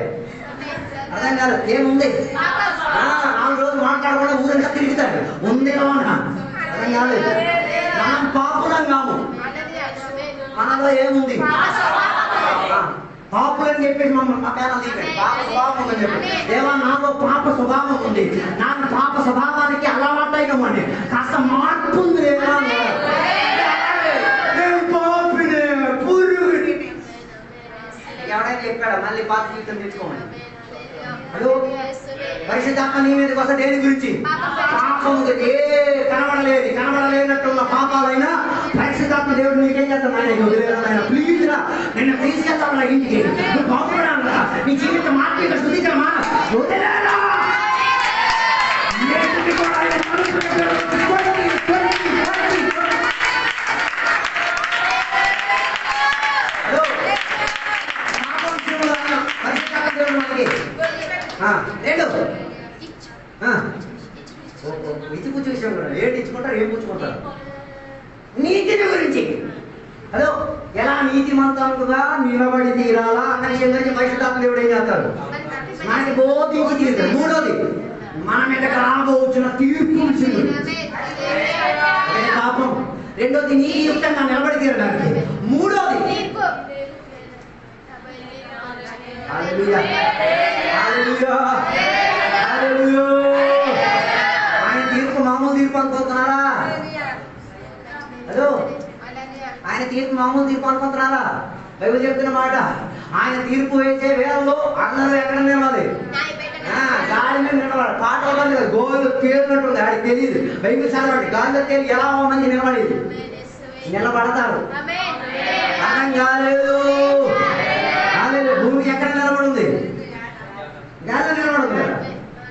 అర్థం కాదు. ఏముంది? 4 రోజులు మాట్లాడకుండా ఊరంతా తిరుగుతాడు. ఉందేమో అర్థం కాలేదు. మనం పాపులం కాము, మనలో ఏముంది? పాపులని చెప్పేసి మమ్మల్ని మా పేర పాప స్వభావం ఉందని చెప్పి, దేవా నాలో పాప స్వభావం ఉంది, నాకు పాప స్వభావానికి అలవాటైనవ్వండి, కాస్త మార్పు ఉంది లేదా? ఎవడైనా చెప్పాడా మళ్ళీ పాత జీవితం తెచ్చుకోమని? హలో, పరిశుద్ధాత్మ నీ మీదకి వస్తే దేని గురించి? పాపం. ఏ కనబడలేనట్టున్న పాపాలైనా పరిశుద్ధాత్మ దేవుడు నీకేం చేస్తాను, ఆయన వదిలేదా, ప్లీజ్ రా, నిన్ను తీసుకెళ్తాను నా ఇంటికి, నువ్వు బాగుపడాలి, నీ జీవితం మార్పు స్థుతించమా, వదిలేరా. రెండు ఇచ్చి పుచ్చి విషయం కూడా ఏంటి ఇచ్చుకుంటారు, ఏం పుచ్చుకుంటారు? నీతిని గురించి. హలో, ఎలా నీతిమంతులుగా నిలబడి తీరాలా అన్న విషయం గురించి పరిశుద్ధాత్మ దేవుడు ఏం చేస్తారు, మనకి బోధించి తీరుతారు. మూడోది, మన మీద రాబోతున్న తీర్పు విషయం, పాపం. రెండోది, నీతియుక్తంగా నిలబడి తీరడానికి. మూడోది, హల్లెలూయా, హల్లెలూయా, హల్లెలూయా. ఆయన తీర్పు మామూలు తీర్పు అనుకుంటున్నారా? హలో, ఆయన తీర్పు మామూలు తీర్పు అనుకుంటున్నారా? బైబిల్ చెప్తున్న మాట, ఆయన తీర్పు వేసే వేళల్లో అందరూ ఎక్కడ నిలవాలి? గాలి మీద నిలబడాలి. పాట కదా, గోళ్ళు తేలినట్టుంది, ఆడికి తెలియదు. బైబిల్ చదవండి, గాలిలో తేలి ఎలా మంది నిలబడేది, నిలబడతారు. అర్థం కాలేదు. భూమికి ఎక్కడ నిలబడింది? గాల్లో నిలబడింది కదా.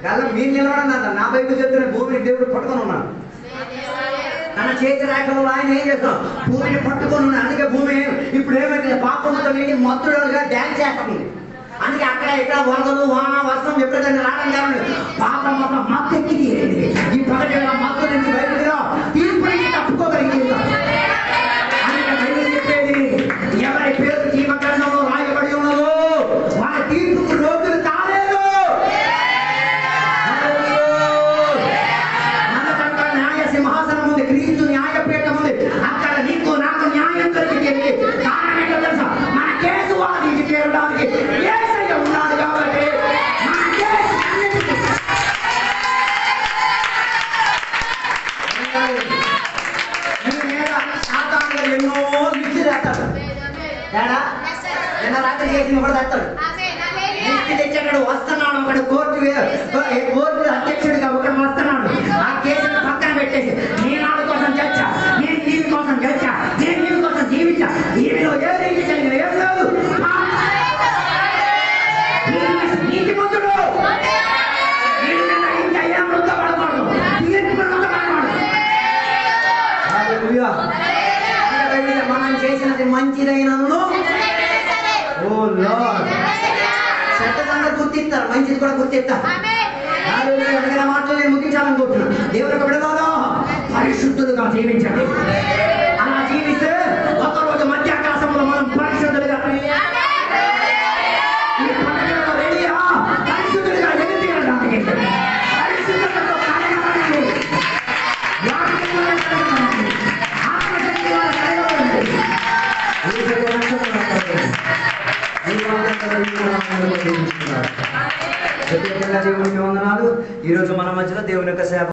గాల్లో మీరు నిలబడండి అంట. నా బైబిల్ చెప్తున్న భూమిని దేవుడు పట్టుకొని ఉన్నాడు. తన చేతి రేఖలో ఆయన ఏం చేస్తాం? భూమిని పట్టుకొని ఉన్నాడు. అందుకే భూమి ఇప్పుడు ఏమైతే పాపంతో నీటి మత్తుడుగా డ్యాన్స్ చేస్తుంది. అందుకే అక్కడ ఇక్కడ వరదలు, వాన, వర్షం ఎప్పుడైనా రావడం కారణం పాపం మొత్తం మత్తెక్కి ఈ పగటి మత్తు నుంచి బయటకు తీర్పు నుంచి తప్పుకోగలిగింది. అందుకే బైబిల్ చెప్పేది, ఎవరి పేరు జీవ గ్రంథంలో రాయబడి ఉన్నదో వారి తీర్పుకు రోజులు కాలేదు. మనకంట న్యాయ సింహాసనం ఉంది, క్రీస్తు న్యాయపీఠం ఉంది. అక్కడ నీకు నాకు న్యాయం దొరికింది. కారణం ఏంటో తెలుసా? మన కేసు వాదించి చేరడానికి యేసయ్య ఉన్నాడు కాబట్టి మన కేసు ఎన్నో లిస్టు తెస్తాడు. నిన్న రాత్రి చేసిన కూడా తెస్తాడు. లిస్టు తెచ్చాడు, వస్తున్నాడు. ఒకటి కోర్టు అధ్యక్షుడిగా ఒకటి వస్తున్నాడు. ఆ కేసును పక్కన పెట్టేసి నేను ఆడ కోసం చచ్చా, నేను దీని కోసం చచ్చా, నేను దీని కోసం జీవించా, ఈమెలో ఏది జరిగిన ఏం లేదు. నీతి మంతుడు ఇంకా ఏం వృద్ధ పడకూడదు, మనం చేసినది మంచిదైనను చెడ్డదంగా గుర్తిస్తారు, మంచిది కూడా గుర్తిస్తారు. మాటలు నేను ముగించాలనుకుంటున్నాను. దేవుని యొక్క బిడ్డలారా, పరిశుద్ధులుగా జీవించండి. అలా జీవిస్తే ఒకరోజు మధ్యాకాశంలో మనం పరిశుద్ధులుగా పరిశుద్ధులుగా ఎదుగుతానికి పరిశుద్ధతతో కలగడానికి ఆత్మశక్తి వారు కలగబడండి. దేవునికి వందనాలు. ఈరోజు మన మధ్యలో దేవుని యొక్క సేవ